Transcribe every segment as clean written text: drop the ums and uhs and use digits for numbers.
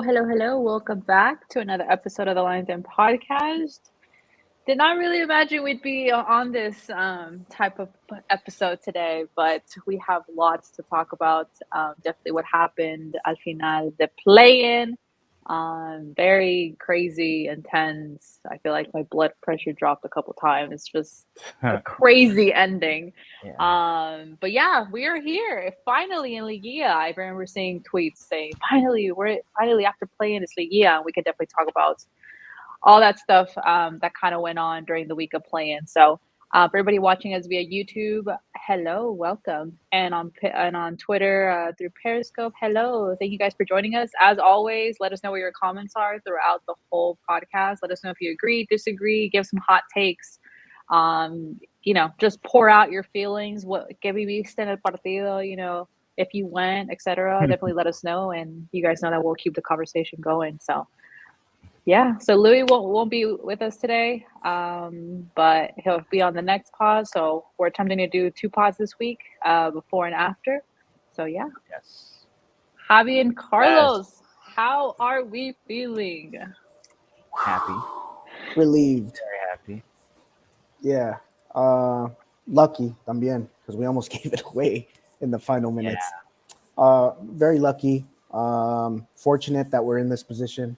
Hello. Welcome back to another episode of the Lions Den podcast. Did not really imagine we'd be on this type of episode today, but we have lots to talk about. Definitely what happened al final, the play-in. Very crazy, intense. I feel like my blood pressure dropped a couple times. It's just a crazy ending. Yeah. But yeah, we are here finally in Liguilla. I remember seeing tweets saying, "Finally, we're finally after playing this Liguilla." And we could definitely talk about all that stuff that kind of went on during the week of playing. So, for everybody watching us via YouTube, hello, welcome, and on Twitter through Periscope, hello. Thank you guys for joining us. As always, let us know what your comments are throughout the whole podcast. Let us know if you agree, disagree, give some hot takes. Just pour out your feelings. What que viviste en el partido? If you went, etc. Definitely let us know, and you guys know that we'll keep the conversation going. So. Yeah, so Louis won't be with us today, but he'll be on the next pod. So we're attempting to do 2 pods this week, before and after. So yeah, Yes. Javi and Yes. Carlos, how are we feeling? Happy. Relieved. Very happy. Yeah. Lucky también, because we almost gave it away in the final minutes. Very lucky. Fortunate that we're in this position.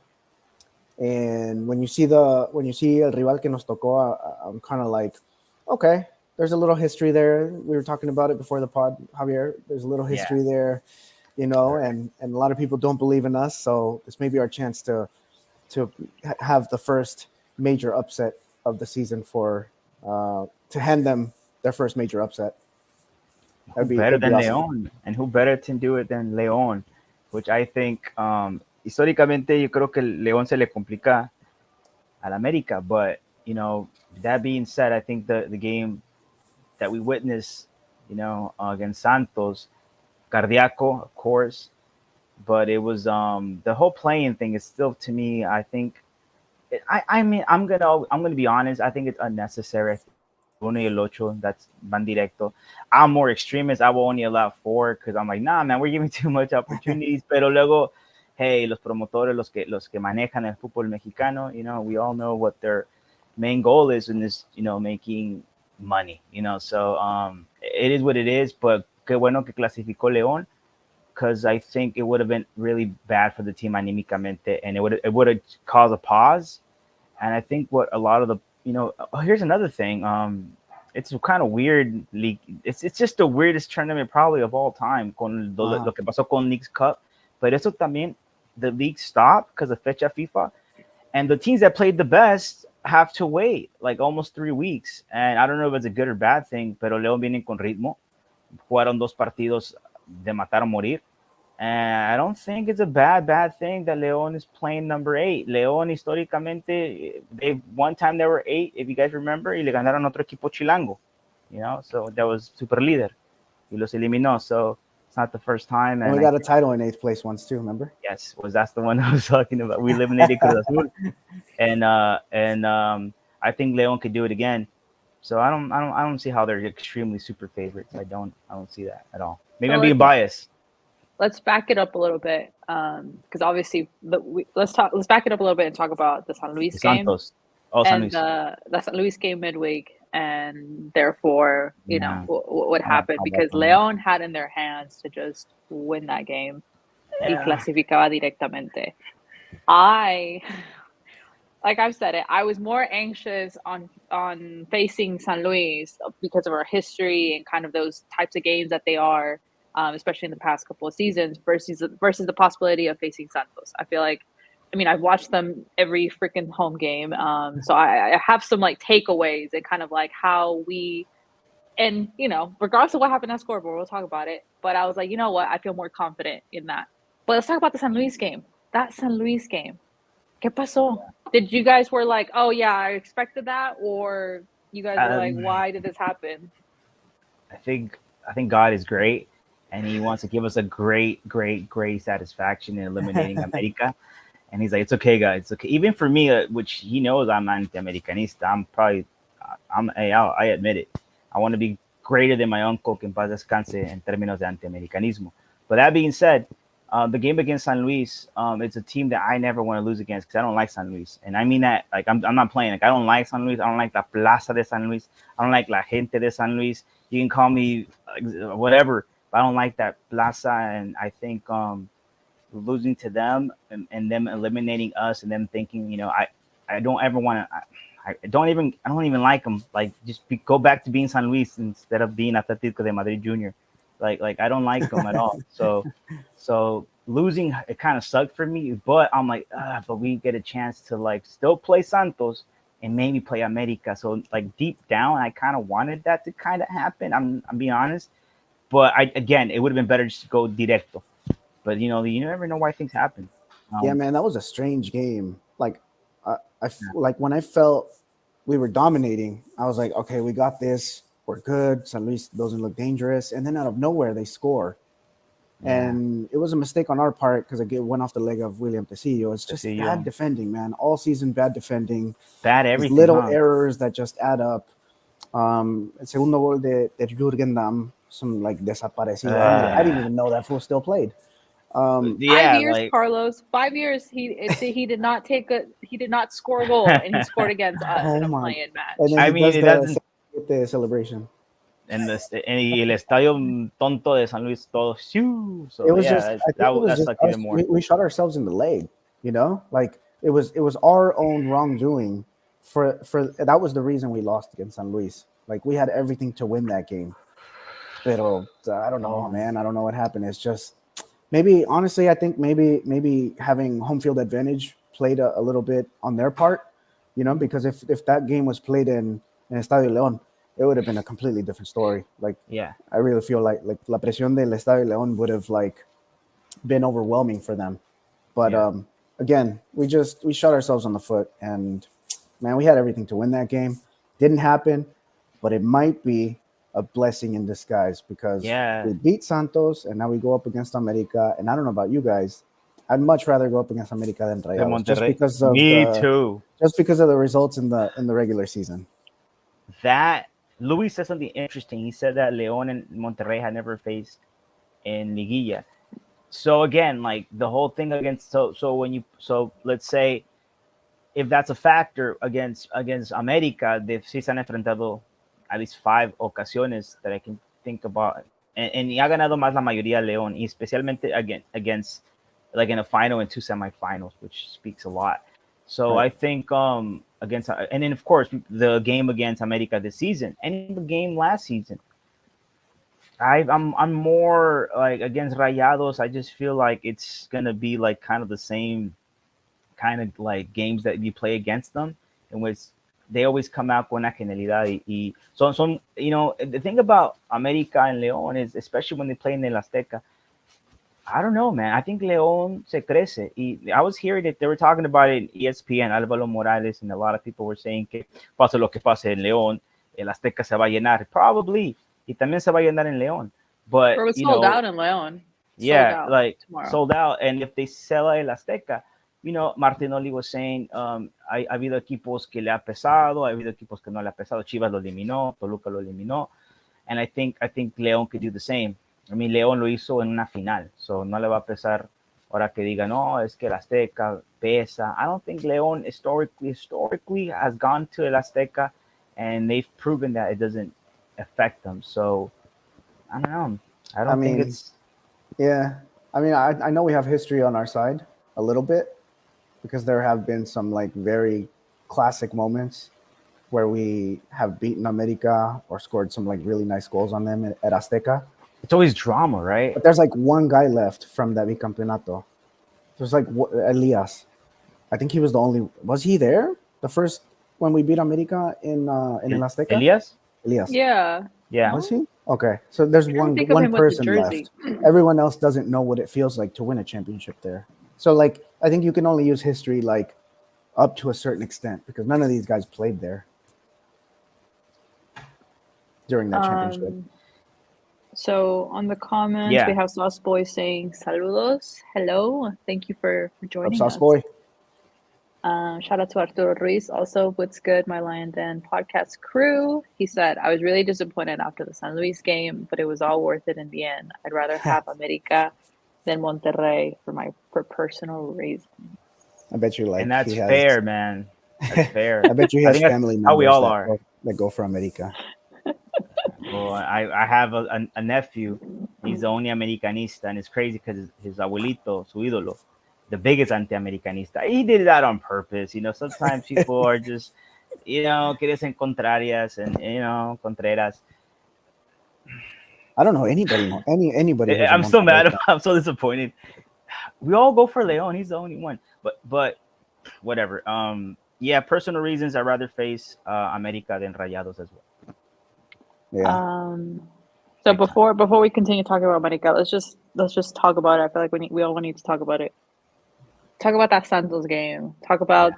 And when you see el rival que nos tocó, I'm kind of like, okay, there's a little history there. We were talking about it before the pod, Javier. There's a little history there, and a lot of people don't believe in us. So this may be our chance to have the first major upset of the season to hand them their first major upset. Who better than awesome. León? And who better to do it than León? Which I think, históricamente, yo creo que León se le complica al América. But, that being said, I think the game that we witnessed, against Santos, Cardiaco, of course, but it was the whole playing thing is still, to me, I think, I mean, I'm gonna be honest. I think it's unnecessary. I think uno y el ocho, that's van directo. I'm more extremist. I will only allow 4 because I'm like, nah, man, we're giving too much opportunities. Pero luego, hey, los promotores, los que manejan el fútbol mexicano, we all know what their main goal is in this, making money. So it is what it is. But qué bueno que clasificó León, because I think it would have been really bad for the team anímicamente, and it would have caused a pause. And I think what a lot of the here's another thing. It's kind of weird league. It's just the weirdest tournament probably of all time. Con lo que pasó con League's Cup, but eso también the league stopped because of fecha FIFA, and the teams that played the best have to wait like almost 3 weeks. And I don't know if it's a good or bad thing, pero León vienen con ritmo. Jugaron 2 partidos de matar o morir. And I don't think it's a bad thing that León is playing number 8. León históricamente, one time they were 8, if you guys remember, y le ganaron otro equipo chilango, so that was super líder, y los eliminó. So it's not the first time. And we got a title in 8th place once too, remember? Yes, that's the one I was talking about. We eliminated Cruz Azul, and I think León could do it again. So I don't see how they're extremely super favorites. I don't see that at all. Maybe I'm being biased. Let's back it up a little bit, because obviously, let's back it up a little bit and talk about the San Luis game. Santos. Oh, San Luis. The San Luis game midweek, and therefore, what happened, because León had in their hands to just win that game. Y clasificaba directamente. Like I've said it, I was more anxious on facing San Luis because of our history and kind of those types of games that they are. Especially in the past couple of seasons, versus the possibility of facing Santos. I feel like, I've watched them every freaking home game, so I have some like takeaways and kind of like how we, and regardless of what happened at scoreboard, we'll talk about it. But I was like, you know what, I feel more confident in that. But let's talk about the San Luis game. That San Luis game, ¿qué pasó? Did you guys were like, oh yeah, I expected that, or you guys were like, why did this happen? I think God is great. And he wants to give us a great satisfaction in eliminating America. And he's like, it's okay, guys. It's okay. Even for me, which he knows I'm anti-Americanista, I admit it. I want to be greater than my uncle, que en paz descanse, en términos de anti-americanismo. But that being said, The game against San Luis, it's a team that I never want to lose against because I don't like San Luis, and I mean that like I'm not playing. Like I don't like San Luis. I don't like la plaza de San Luis. I don't like la gente de San Luis. You can call me whatever, but I don't like that plaza. And I think losing to them and them eliminating us and them thinking, I don't ever want to. I don't even like them. Like go back to being San Luis instead of being Atletico de Madrid Junior. Like I don't like them at all. So losing it kind of sucked for me, but I'm like, but we get a chance to like still play Santos and maybe play America. So like deep down, I kind of wanted that to kind of happen. I'm being honest, but again, it would have been better just to go directo. But you never know why things happen. Yeah, man, that was a strange game. Like, like when I felt we were dominating, I was like, okay, we got this. We're good. San Luis doesn't look dangerous. And then out of nowhere, they score. And it was a mistake on our part because it went off the leg of William Tecillo. It's just bad defending, man. All season, bad defending. Bad everything. Little errors that just add up. El segundo gol de Jürgen Damm, some like desaparecido. I didn't even know that fool still played. 5 years, Carlos. 5 years. He did not score a goal, and he scored against us in a playing match. And then I mean, it doesn't the celebration. And el estadio tonto de San Luis todo. So it was that sucked even more. We shot ourselves in the leg, like it was our own wrongdoing. For that was the reason we lost against San Luis. Like we had everything to win that game. Pero I don't know, man. I don't know what happened. It's just maybe honestly, I think maybe having home field advantage played a little bit on their part, because if that game was played in Estadio León, it would have been a completely different story. Like, I really feel like la presión del Estadio León would have like been overwhelming for them. But again, we shot ourselves on the foot, and man, we had everything to win that game. Didn't happen, but it might be a blessing in disguise because we beat Santos, and now we go up against America. And I don't know about you guys, I'd much rather go up against America than Rayados, just because of too. Just because of the results in the regular season. That Luis said something interesting. He said that León and Monterrey had never faced in Liguilla. So again, like the whole thing against so let's say if that's a factor against America, they've sí se han enfrentado at least 5 ocasiones that I can think about, and ha ganado más la mayoría León, y especialmente against like in a final and 2 semifinals, which speaks a lot. So I think against, and then of course the game against America this season and the game last season, I'm more like against Rayados. I just feel like it's gonna be like kind of the same kind of like games that you play against them, in which they always come out con una genialidad. So the thing about America and León is, especially when they play in El Azteca, I don't know, man. I think León se crece. I was hearing that they were talking about it in ESPN, Álvaro Morales, and a lot of people were saying que pase lo que pase en León, El Azteca se va a llenar. Probably. Y también se va a llenar en León. But it was sold out in León. Sold out. And if they sell El Azteca, Martinoli was saying, ha habido equipos que le ha pesado, ha habido equipos que no le ha pesado. Chivas lo eliminó, Toluca lo eliminó. And I think León could do the same. I mean, León lo hizo en una final, so no le va a pesar ahora que diga, no, es que el Azteca pesa. I don't think León historically has gone to el Azteca, and they've proven that it doesn't affect them. So, I don't know. I think it's... Yeah. I mean, I know we have history on our side a little bit, because there have been some like very classic moments where we have beaten America or scored some like really nice goals on them at Azteca. It's always drama, right? But there's like one guy left from that bicampeonato. There's like Elias. I think he was the only. Was he there the first when we beat America in El Azteca? Elias. Yeah. Was he? Okay, so there's one person left. Everyone else doesn't know what it feels like to win a championship there. So like, I think you can only use history like up to a certain extent, because none of these guys played there during that championship. So on the comments, we have Sauce Boy saying saludos, hello, thank you for joining us. Sauce Boy. Shout out to Arturo Ruiz. Also, what's good, my Lion Den podcast crew? He said, I was really disappointed after the San Luis game, but it was all worth it in the end. I'd rather have America then Monterrey for personal reasons. I bet you like And that's he has. fair, man. That's fair. I bet you he I has think that's family how we members all are. that go for America. Well, I have a nephew. He's the only Americanista, and it's crazy because his abuelito, su ídolo, the biggest anti-Americanista. He did that on purpose. Sometimes people are just, que dicen contrarias and, contreras. I don't know anybody who's a I'm so mad. Monterrey. I'm so disappointed. We all go for Leon. He's the only one. But whatever. Yeah, personal reasons. I'd rather face America than Rayados as well. Yeah. So before we continue talking about America, let's just talk about it. I feel like we all need to talk about it. Talk about that Santos game. Talk about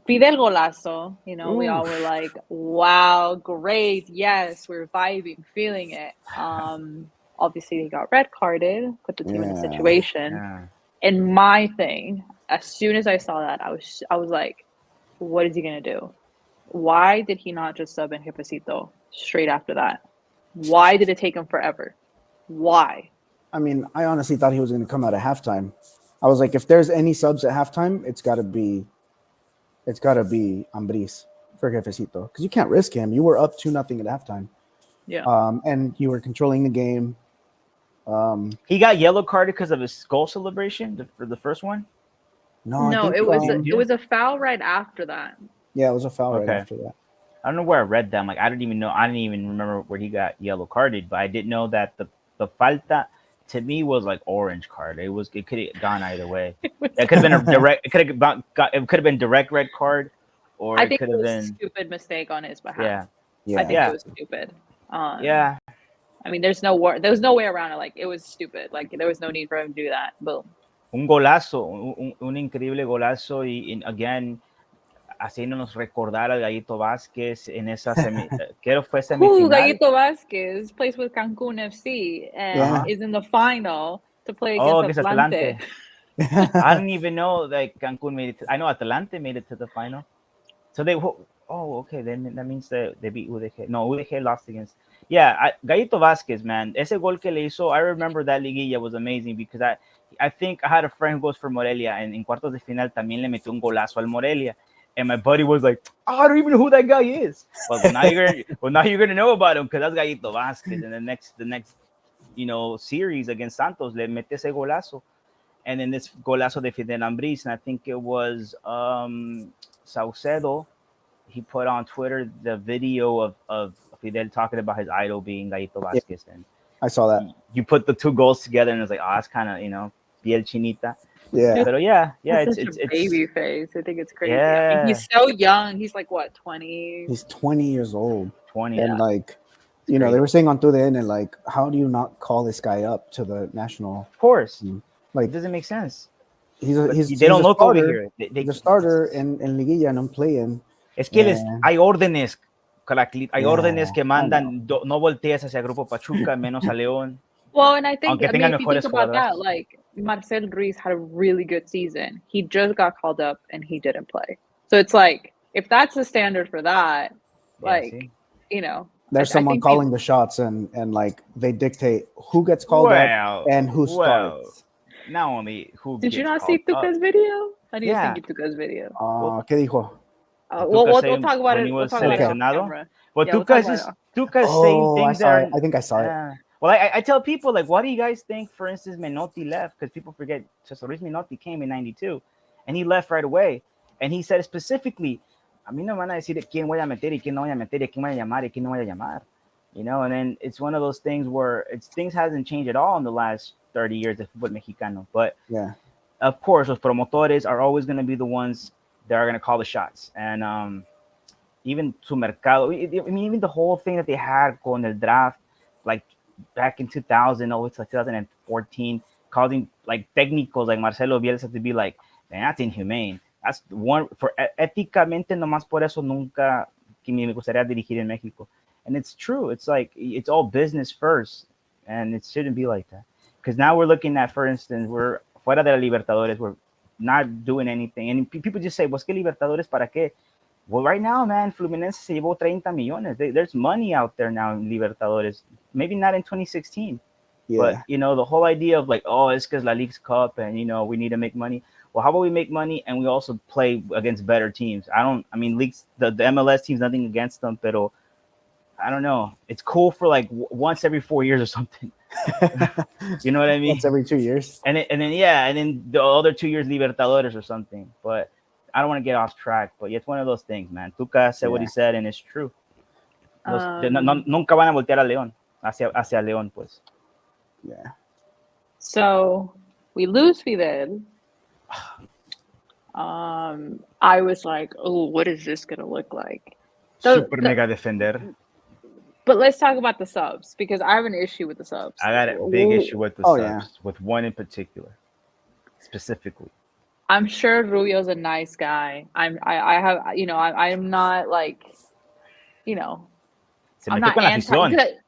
Fidel Golazo. We all were like, wow, great. Yes, we're vibing, feeling it. Obviously, he got red carded, put the team in a situation. Yeah. And my thing, as soon as I saw that, I was like, what is he going to do? Why did he not just sub in Jefecito straight after that? Why did it take him forever? Why? I mean, I honestly thought he was going to come out at halftime. I was like, if there's any subs at halftime, it's got to be Ambris for Jefecito, because you can't risk him. You were up 2-0 at halftime. Yeah. And you were controlling the game. He got yellow carded because of his goal celebration for the first one. No, it was a foul right after that. Yeah, it was a foul right after that. I don't know where I read that. I didn't even remember where he got yellow carded, but I did know that the falta to me was like orange card. It could have gone either way. It could have been a direct. It could have been direct red card, or I think it could have been a stupid mistake on his behalf. Yeah. I think it was stupid. Yeah. I mean, there's no way around it. Like, it was stupid. Like, there was no need for him to do that. Boom. Un golazo, un increíble golazo, y again, haciéndonos recordar al Gallito Vázquez en esa creo fue semifinal. Gallito Vázquez plays with Cancun FC and is in the final to play against Atlante. I didn't even know like Cancun made it. I know Atlante made it to the final. So okay, then that means they beat UDG. No, UDG lost against. Yeah, Gallito Vázquez, man. Ese gol que le hizo, I remember that Liguilla was amazing because I think I had a friend who goes for Morelia, and en cuartos de final también le metió un golazo al Morelia. And my buddy was like, I don't even know who that guy is. But now you're gonna know about him because that's Gallito Vázquez. And the next series against Santos, le mete ese golazo. And then this golazo de Fidel Ambris, and I think it was Saucedo. He put on Twitter the video of Fidel talking about his idol being Gallito Vázquez. And I saw that. You put the two goals together, and it's like, that's kind of, piel chinita. Yeah. But yeah, it's a baby face. I think it's crazy. Yeah. I mean, he's so young. He's like, what, 20? He's 20 years old. 20. And like, they were saying on TUDN, and like, how do you not call this guy up to the national? Of course. Team? Like, it doesn't make sense. They don't look over here. He's a starter in Liguilla, and I'm playing. Es que hay órdenes. Hay órdenes que mandan, no voltees hacia Grupo Pachuca, menos a León. Well, and I think, if you think about that, like, Marcel Ruiz had a really good season. He just got called up and he didn't play. So it's like, if that's the standard for that, there's someone calling the shots, and like they dictate who gets called up and who starts. Not only who. Did you not see Tuca's video? I need to see Tuca's video. ¿Qué dijo? We'll talk about it. We'll talk about it on camera. Well, Tuca's saying things I think I saw it. Well, I tell people, like, what do you guys think, for instance, Menotti left? Because people forget, Cesar Luis Menotti came in 92, and he left right away. And he said specifically, a mí no van a decir quién voy a meter y quién no voy a meter y quién voy a llamar y quién no voy a llamar. And then it's one of those things where things hasn't changed at all in the last 30 years of football mexicano. But, of course, los promotores are always going to be the ones that are going to call the shots. And even su mercado, I mean, even the whole thing that they had con el draft, like, back in 2000, it's like 2014, causing like técnicos like Marcelo Bielsa to be like, that's inhumane. That's one for éticamente, nomás por eso nunca que me gustaría dirigir en México. And it's true. It's like, it's all business first, and it shouldn't be like that. Because now we're looking at, for instance, we're fuera de la Libertadores, we're not doing anything, and people just say, "Pues qué Libertadores para qué?" Well, right now, man, Fluminense se llevó 30 millones. There's money out there now in Libertadores. Maybe not in 2016. But Yeah. you know, the whole idea of like, oh, it's because La Liga's Cup, and you know, we need to make money. Well, how about we make money and we also play against better teams? I mean, leagues, the MLS teams, nothing against them, but I don't know. It's cool for like once every 4 years or something. You know what I Once mean? every 2 years. And then the other 2 years Libertadores or something. But I don't want to get off track. But it's one of those things, man. Tuca said what he Yeah. said, and it's true. Um, Nunca van a voltear a León hacia León, pues. Yeah. so we lose Fidel. I was like, oh, what is this gonna look like? Super mega defender. But let's talk about the subs because I have an issue with the subs. I got a big issue with the Oh, subs, yeah. with one in particular, specifically. I'm sure Rubio's a nice guy. I have, you know, I'm not like, you know, Se I'm metió not con la anti. afición.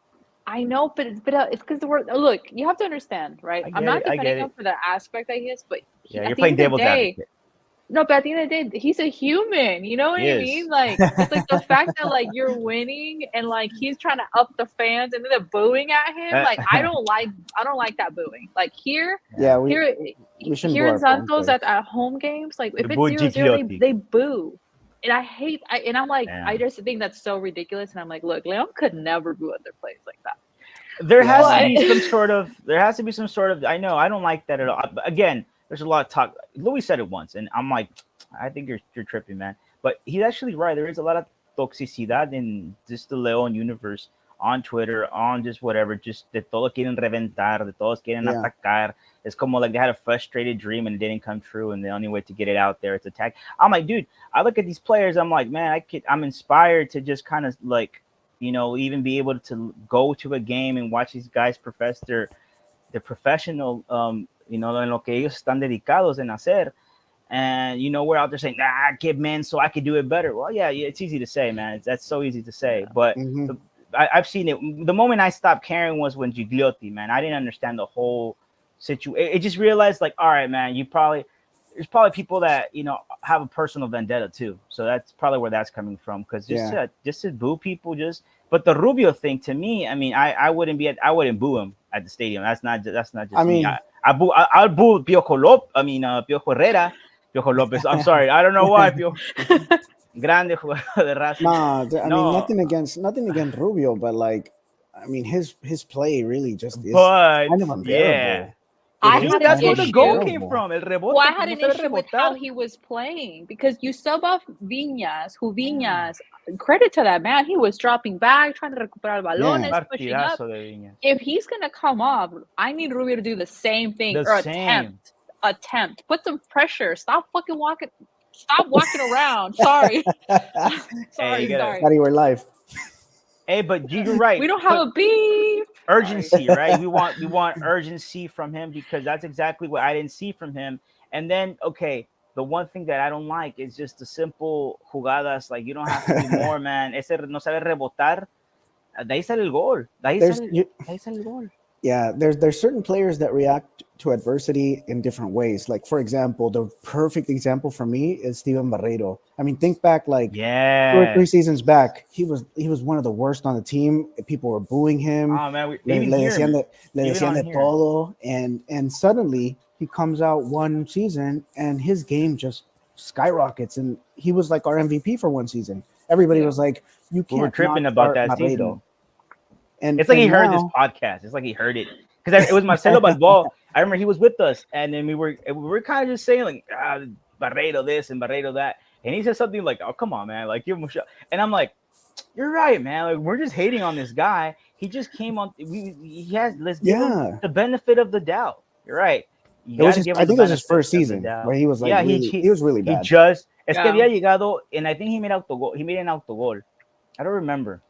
I know, but it's because the word. Look, you have to understand, right? I'm not I get defending him it. for the aspect that he is, but Yeah, at you're the playing end of the devil's day, advocate. no, but at the end of the day, he's a human. You know what He I is. mean? Like, it's like the fact that like you're winning and like he's trying to up the fans and then they're booing at him. Like, I don't like that booing. Like here Yeah. here shouldn't here boo in our Santos players. at home games, like if The it's boo 0-0, Gigliotti. they boo. And and I'm like, Yeah. I just think that's so ridiculous. And I'm like, look, Leon could never boo other players like that. There has Yeah. to be some sort of. I know I don't like that at all. But again, there's a lot of talk. Louis said it once, and I'm like, I think you're tripping, man. But he's actually right. There is a lot of toxicidad in just the Leon universe on Twitter, on just whatever. Just de todos quieren reventar, de todos quieren Yeah. atacar. It's como like they had a frustrated dream and it didn't come true, and the only way to get it out there is attack. I'm like, dude, I look at these players. I'm like, man, I'm inspired to just kind of like, you know, even be able to go to a game and watch these guys profess their professional, you know, en lo que ellos están dedicados en hacer. And, you know, we're out there saying, kid, man, so I could do it better. Well, yeah, it's easy to say, man. That's so easy to say. Yeah. But Mhm. I've seen it. The moment I stopped caring was when Gigliotti, man. I didn't understand the whole situation. It just realized, like, all right, man, there's probably people that, you know, have a personal vendetta too. So that's probably where that's coming from. Because just to boo people, but the Rubio thing, to me, I mean, I wouldn't boo him at the stadium. That's not just I mean, me. I'll boo Piojo Lopez. I mean, Piojo Herrera. Piojo Lopez. I'm sorry. I don't know why. Piojo. Grande jugador de Racing. Nah, I No. mean nothing against Rubio, but like, I mean his play really just is But kind of unbearable. yeah. Dude, That's where the goal came from. El rebote. Well, I had an issue with how he was playing because you sub off Viñas, credit to that man, he was dropping back, trying to recuperar balones, pushing up. If he's gonna come off, I need Rubio to do the same thing attempt. Put some pressure. Stop walking around. Sorry. Sorry. Thought you were live. Hey, but you're right. We don't have a beef. Urgency, right? We want urgency from him because that's exactly what I didn't see from him. And then, okay, the one thing that I don't like is just the simple jugadas. Like, you don't have to do more, man. Ese no sabe rebotar. De ahí sale el gol. De ahí sale el gol. Yeah, there's certain players that react to adversity in different ways. Like, for example, the perfect example for me is Steven Barreiro. I mean, think back like 2 or 3 seasons back, he was one of the worst on the team. People were booing him. Oh man, le decían de todo, and suddenly he comes out one season and his game just skyrockets, and he was like our MVP for one season. Everybody was like, "You can't." We were tripping about that Barreiro. season. And it's like he heard this podcast. It's like he heard it because it was Marcelo Balboa. I remember he was with us, and then we were kind of just saying like Barreiro this and Barreiro that, and he said something like, "Oh, come on, man, like give him a shot." And I'm like, "You're right, man. Like we're just hating on this guy. He just came on. Let's give him the benefit of the doubt. You're right. I think it was his first season where he was like, he was really bad. Es que había llegado, and I think he made an autogol. I don't remember.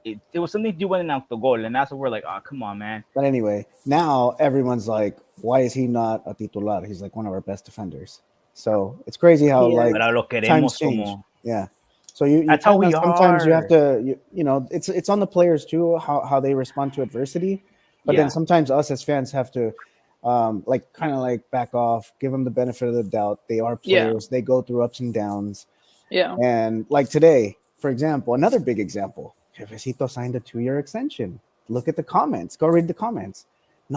It was something to do with an autogol, and that's what we're like, oh, come on, man. But anyway, now everyone's like, why is he not a titular? He's like one of our best defenders. So it's crazy how times change. Yeah. So that's how we sometimes are. You have to, you know, it's on the players too, how they respond to adversity. But then sometimes us as fans have to kind of back off, give them the benefit of the doubt. They are players. They go through ups and downs. Yeah. And like today, for example, another big example, Jefecito signed a 2-year extension. Look at the comments. Go read the comments.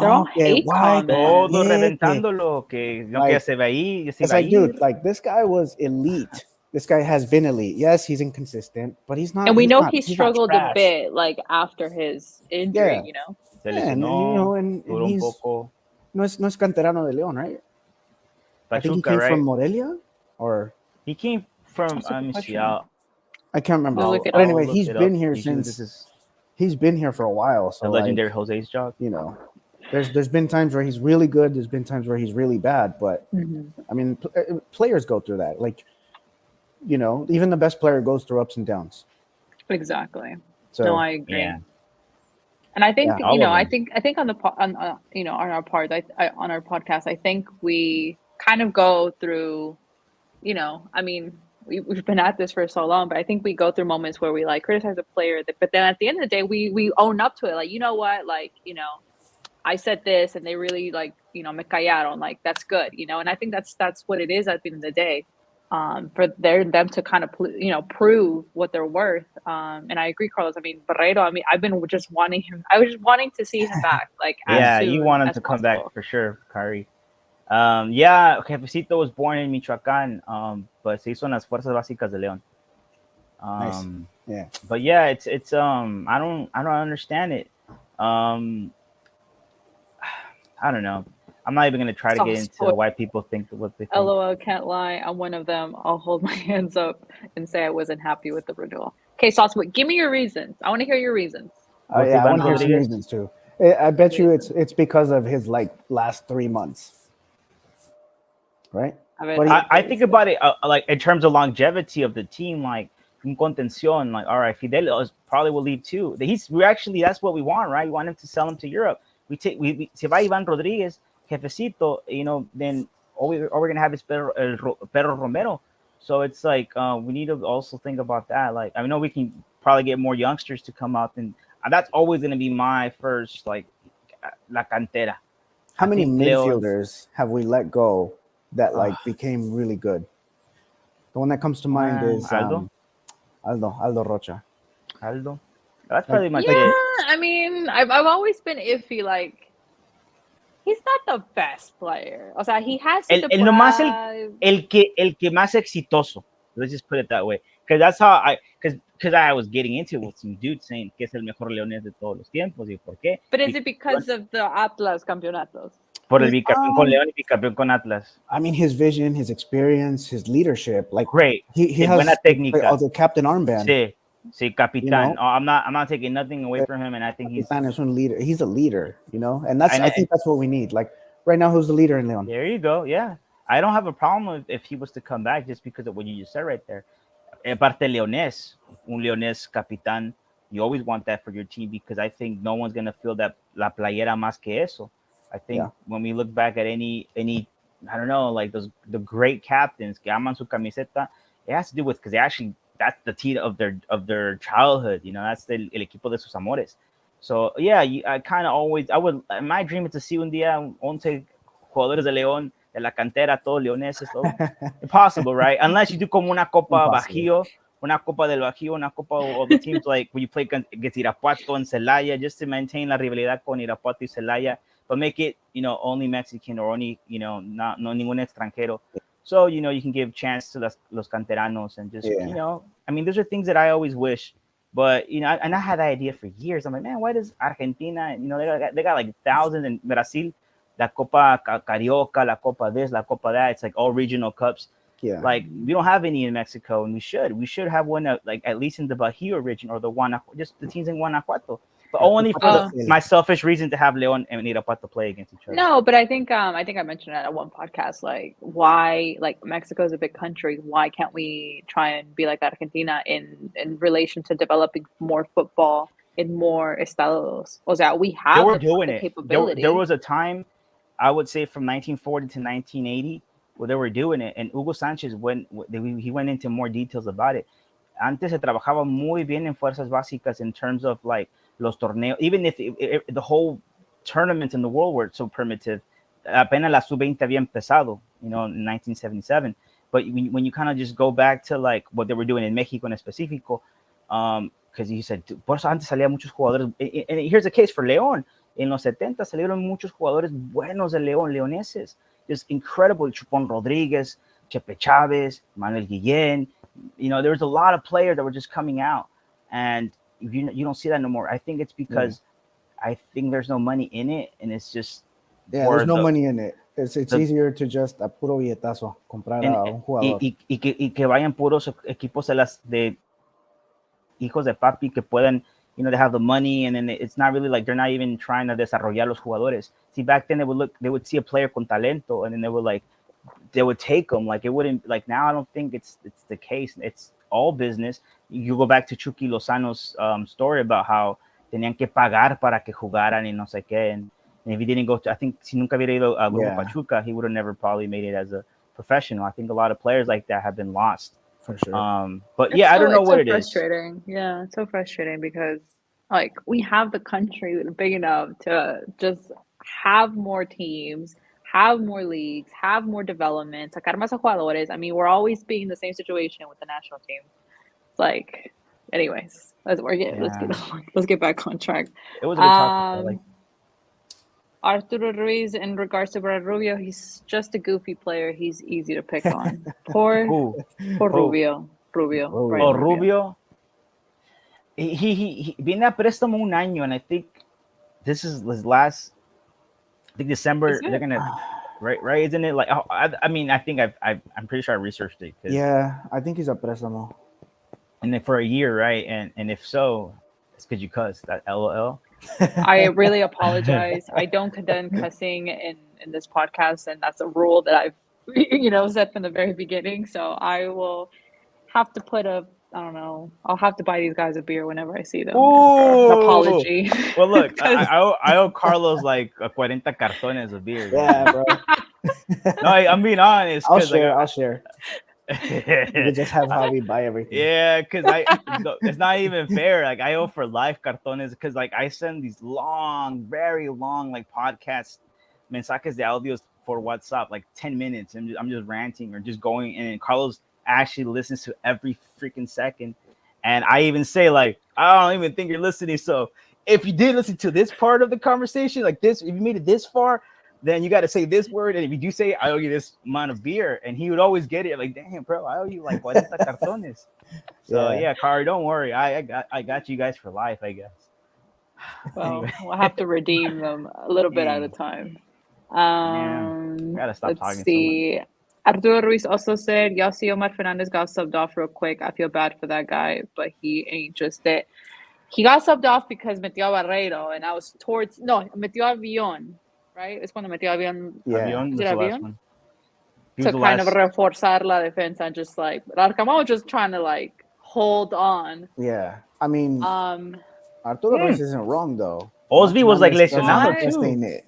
They're all No, que hate guay, comments. Todo que- reventándolo, que no Like, que se va ahí, se it's iba a like, dude, ir. like this guy was elite. This guy has been elite. Yes, he's inconsistent, but he's not. And we He's know not. he He's not struggled a trash. bit like after his injury, Yeah, you know. Se yeah, and you know, lesionó, and duró un he's poco. no es canterano de León, right? I think he Pachuca, came from right? Morelia, or He came from, That's a let good me see, question. I can't remember. We'll look it But up. I'll anyway, look he's it been up. here Usually this since is he's been here for a while. the So legendary like, Jose's job. you know, there's been times where he's really good. There's been times where he's really bad. But Mhm. I mean, players go through that. Like, you know, even the best player goes through ups and downs. Exactly. No, So I agree. Yeah, And I think, yeah, all of I them. think on the on on our part, on our podcast, I think we kind of go through, I mean, we've been at this for so long, but I think we go through moments where we like criticize a player, but then at the end of the day, we own up to it. Like, you know what, like, I said this, and they really like, me callaron. Like, that's good, And I think that's what it is at the end of the day. For them to kind of prove what they're worth. And I agree, Carlos. I mean, Barreiro. I mean, I've been just wanting him. I was just wanting to see him back, like as Yeah, you soon want him as to come back possible. for sure, Kari. Yeah, Jefecito was born in Michoacán, but se hizo en las Fuerzas Básicas de León. nice. Yeah. But yeah, it's I don't understand it. Um, I don't know. I'm not even gonna try to get Sauce into why people think what they think. LOL, can't lie. I'm one of them. I'll hold my hands up and say I wasn't happy with the renewal. Okay, Sauce, give me your reasons. I want to hear your reasons. With Yeah, I Ivan want to hear some Rodriguez, reasons too. I bet you it's because of his like last 3 months, right? A ver, But a he, ver I qué think dice. about it like in terms of longevity of the team, like un contención, like all right, Fidel probably will leave too. We actually that's what we want, right? We want him to sell him to Europe. We se va Ivan Rodriguez, Jefecito, then all we're gonna have is Pedro Romero. So it's like we need to also think about that. Like I know we can probably get more youngsters to come out, and that's always gonna be my first like la cantera. how I many think Leon. midfielders have we let go that like became really good? The one that comes to mind is Aldo. Aldo Rocha. Aldo. That's Like pretty much Yeah, it. I mean, I've always been iffy. Like, he's not the best player. O sea, he has his El nomás drive. el que más exitoso. Let's just put it that way. Because that's how because I was getting into it with some dudes saying que es el mejor leonés de todos los tiempos. ¿Y por qué? But is it because of the Atlas campeonatos? Por el bicampeón con León y bicampeón con Atlas. I mean, his vision, his experience, his leadership. Like Great. he Buena has técnica. the captain armband. Sí. Sí, capitán. You know? I'm not taking nothing away from him, and I think he's. Capitán is one leader. He's a leader, and I think that's what we need. Like right now, who's the leader in Leon? There you go. Yeah, I don't have a problem if he was to come back just because of what you just said right there. Aparte Leonés, un Leonés capitán, you always want that for your team because I think no one's gonna feel that la playera más que eso. I think when we look back at any I don't know, like the great captains que aman su camiseta, it has to do with because they actually that's the team of their childhood. That's el equipo de sus amores. So yeah, I kind of always my dream is to see un día 11 jugadores de León de la cantera, todos leoneses, todo. Impossible, right? Unless you do como una Copa Bajío, una Copa del Bajío, una Copa of the teams like when you play against Irapuato and Celaya, just to maintain la rivalidad con Irapuato y Celaya, but make it, only Mexican or only, no ningún extranjero. So, you can give chance to los canteranos and just, I mean, those are things that I always wish. But, and I had that idea for years. I'm like, man, why does Argentina, they got like thousands in Brazil, la Copa Carioca, la Copa this, la Copa that. It's like all regional cups. Yeah. Like we don't have any in Mexico, and we should have one like at least in the Bajío region or just the teams in Guanajuato. But only for my selfish reason to have León and Irapuato play against each other. No, but I think I mentioned it at one podcast. Like, why? Like, Mexico is a big country. Why can't we try and be like Argentina in relation to developing more football in more estados? O sea, we have the capability. There was a time, I would say from 1940 to 1980, where they were doing it, and Hugo Sanchez he went into more details about it. Antes se trabajaba muy bien en fuerzas básicas in terms of like los torneos, even if the whole tournaments in the world were so primitive. Apenas la sub-20 había empezado, in 1977. But when you kind of just go back to like what they were doing in Mexico en específico, because he said, por eso antes salía muchos jugadores. And here's the case for León. En los 70 salieron muchos jugadores buenos de León, leoneses. Just incredible. Chupón Rodríguez, Chepe Chávez, Manuel Guillén. You know, there was a lot of players that were just coming out. And you don't see that no more. I think it's because I think there's no money in it. And it's just there's no money in it. It's easier to just a puro billetazo comprar a un jugador. Y que vayan puros equipos de hijos de papi que puedan, you know, they have the money, and then it's not really like they're not even trying to desarrollar los jugadores. See, back then they would see a player con talento, and then they would take them. Like, it wouldn't, like, now I don't think it's the case. It's all business. You go back to Chucky Lozano's story about how tenían que pagar para que jugaran y no sé qué. And if he didn't go to, I think si nunca hubiera ido a Grupo Pachuca, he would have never probably made it as a professional. I think a lot of players like that have been lost. For sure. But yeah, I don't know what it is. Frustrating. Yeah, it's so frustrating because like we have the country big enough to just have more teams, have more leagues, have more development, sacar más jugadores. I mean, we're always being in the same situation with the national team. It's like, anyways, let's get back on track. It was a good topic. Arturo Ruiz, in regards to Brad Rubio, he's just a goofy player. He's easy to pick on. Poor Rubio. Rubio. He viene a préstamo un año, and I think this is his last. I think December they're gonna, right? Isn't it like? I mean, I think I'm pretty sure I researched it. Yeah, I think he's a préstamo. And then for a year, right? And if so, it's because you cuss that LOL. I really apologize. I don't condone cussing in this podcast, and that's a rule that I've set from the very beginning. So I will have to I'll have to buy these guys a beer whenever I see them. Ooh. An apology. Well, look, I owe Carlos like 40 cartones of beer. Yeah, bro. No, I'm being honest. I'll share. You just have Javi buy everything. Yeah, because it's not even fair. Like, I owe for life cartones because like I send these long, very long like podcast mensajes de audios for WhatsApp, like 10 minutes, and I'm just ranting or just going, and Carlos actually listens to every freaking second. And I even say like, I don't even think you're listening. So if you did listen to this part of the conversation, like this, if you made it this far, then you got to say this word. And if you do say, I owe you this amount of beer, and he would always get it like, damn, bro, I owe you like 40 cartones. So yeah, Kari, don't worry. I got you guys for life, I guess. Well, we'll have to redeem them a little bit at a time. Gotta stop let's talking see. so much. Arturo Ruiz also said, y'all see Omar Fernandez got subbed off real quick. I feel bad for that guy, but he ain't just it. He got subbed off because metió a Barreiro, and I was metió a Avión, right? Es cuando metió a Avión. Yeah. Avión was the last one. To kind of reforzar la defensa and just like, Arcamón was just trying to like hold on. Yeah. I mean, Arturo Ruiz isn't wrong though. Osby was like lesionado too.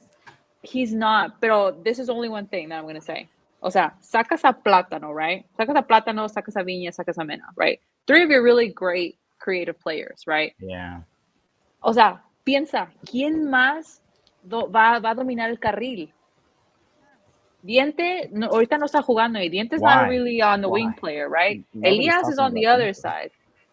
He's not, pero this is only one thing that I'm going to say. O sea, sacas a Plátano, right? Sacas a Plátano, sacas a Viña, sacas a Mena, right? 3 of your really great creative players, right? Yeah. O sea, piensa, ¿quién más va a dominar el carril? Diente, ahorita no está jugando, y Diente's not really on the wing player, right? Elias is on the other side.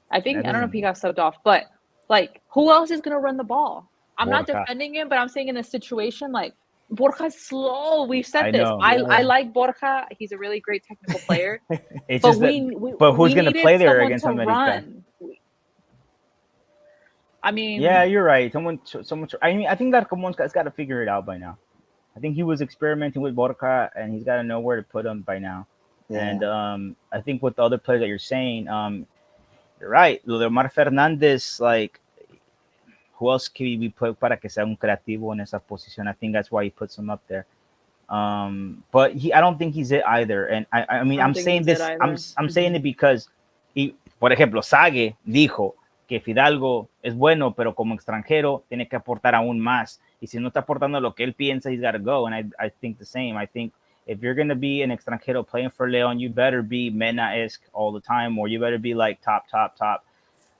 I don't know if he got subbed off, but like, who else is going to run the ball? I'm not defending him, but I'm saying in this situation, like, Borja's slow. We've said this. I like Borja. He's a really great technical player. But who's going to play there against America? I mean, yeah, you're right. Someone. I mean, I think that Ramon's got to figure it out by now. I think he was experimenting with Borja, and he's got to know where to put him by now. Yeah. And I think with the other players that you're saying, you're right. Lo de Omar Fernandez, like, who else can we put para que sea un creativo en esa posición? I think that's why he puts him up there. But I don't think he's it either. And I mean, I'm saying this. I'm saying it because por ejemplo, Sage dijo que Fidalgo es bueno, pero como extranjero tiene que aportar aún más. Y si no está aportando lo que él piensa, he's got to go. And I think the same. I think if you're going to be an extranjero playing for León, you better be Mena-esque all the time, or you better be like top.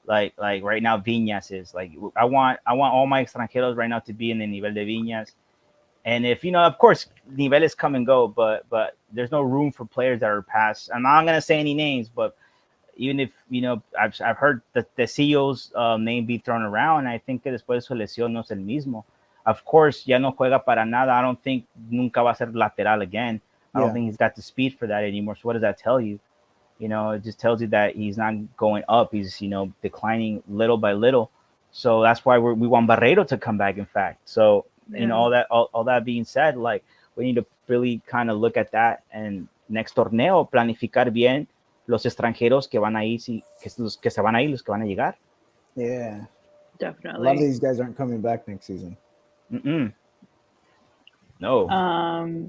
Like right now, Viñas is like, I want all my extranjeros right now to be in the nivel de Viñas. And if, of course, niveles come and go, but there's no room for players that are past. I'm not going to say any names, but even if, I've heard the CEO's name be thrown around, I think que después de su lesión no es el mismo. Of course, ya no juega para nada. I don't think nunca va a ser lateral again. I don't Yeah. think he's got the speed for that anymore. So what does that tell you? You know, it just tells you that he's not going up. He's, you know, declining little by little. So that's why we want Barreiro to come back, in fact. So, you know, Yeah. all that being said, like, we need to really kind of look at that, and next torneo planificar bien los extranjeros que van a ir, los que se van a ir, los que van a llegar. Yeah. A lot of Definitely. these guys aren't coming back next season. Mm-mm. No,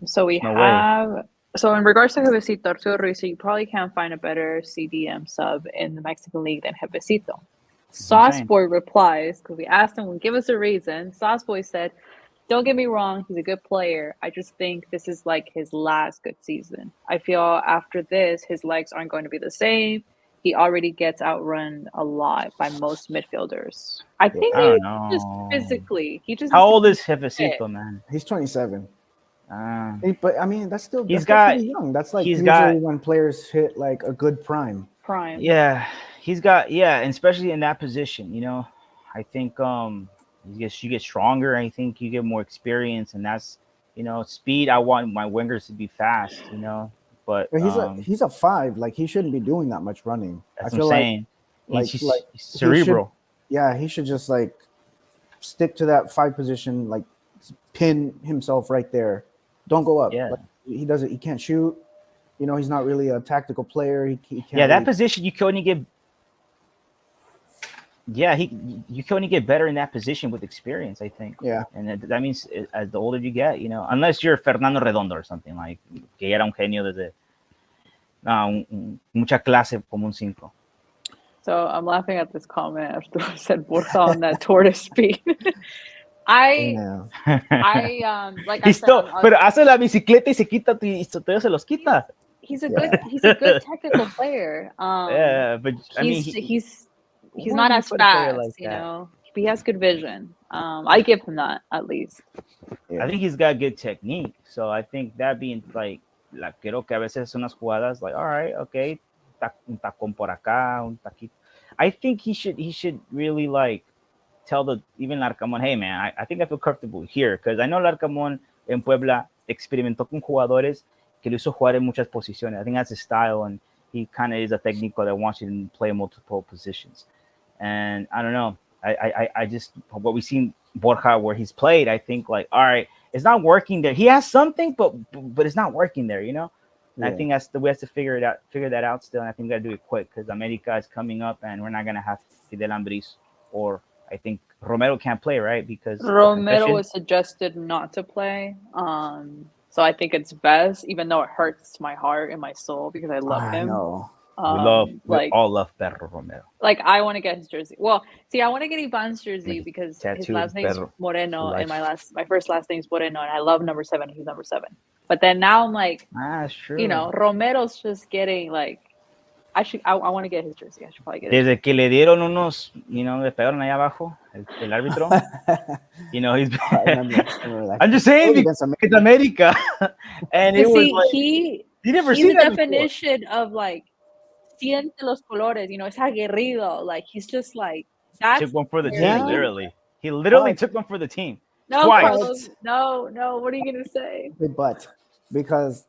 So we no way. have so in regards to Jefecito Arturo Ruiz, you probably can't find a better CDM sub in the Mexican League than Jefecito. That's what I'm saying. Sauceboy replies, because we asked him, give us a reason. Sauceboy said, don't get me wrong, he's a good player. I just think this is like his last good season. I feel after this, his legs aren't going to be the same. He already gets outrun a lot by most midfielders. I think I maybe don't just know. physically, he just How needs to old be is fit. Jefecito, man? He's 27. Uh, But I mean, that's still he's pretty got young. That's like he's usually got when players hit like a good prime. Prime. yeah, he's got yeah, and especially in that position, you know. I think you get stronger. I think you get more experience, and that's, you know, speed. I want my wingers to be fast, you know. But But he's a 5. Like he shouldn't be doing that much running. I that's what I'm feel like saying. like He's like he should. cerebral. Yeah, he should just like stick to that 5 position. Like pin himself right there. Don't go up. Yeah, Like he doesn't. He can't shoot. You know, he's not really a tactical player. He yeah. can't That really. position you can only get. Yeah, you can only get better in that position with experience, I think. Yeah. And that means as the older you get, you know, unless you're Fernando Redondo or something, like que era un genio desde mucha clase como un 5. So I'm laughing at this comment after I said Borja on that tortoise speed. I like I He's said, still, pero hace la bicicleta y se quita y todavía se los quita. he's a Yeah. good technical player. Yeah, but I mean, he's where not do you as put a player fast, like you that? know. But he has good vision. I give him that at least. Yeah. I think he's got good technique. So I think that being like, creo que a veces unas jugadas like, all right, okay, un tacón por acá, un taquito. I think he should really like tell the even Larcamón, hey man, I think I feel comfortable here, because I know Larcamón en Puebla experimentó con jugadores que lo hizo jugar en muchas posiciones. I think that's his style, and he kind of is a técnico that wants you to play multiple positions. And I don't know, I just what we've seen Borja where he's played, I think like, all right, it's not working there. He has something, but it's not working there, you know. And Yeah. I think that's the we have to figure that out still. And I think we got to do it quick, because America is coming up, and we're not gonna have Fidel Ambris, or I think Romero can't play, right? Because Romero concussion. was suggested not to play. So I think it's best, even though it hurts my heart and my soul because I love I him. know. We all love Perro Romero. Like I want to get his jersey. Well, see, I want to get Ivan's jersey Like because his tattoo last name's Perro Moreno life. and my first last name's Moreno, and I love number 7. He's number 7. But then now I'm like, Ah, true. you know, Romero's just getting like, I want to get his jersey. I should probably get it. Desde que le dieron unos, you know, le pegaron allá abajo, el árbitro. You know, he's. I remember that. I'm just saying, Against it's America, and it was like he you never he's seen the that before. definition of like siente los colores, you know, es aguerrido. Like he's just like that's Took one for the team, Yeah. literally. He literally But- took one for the team. no, Twice. Carlos, no. What are you gonna say? But because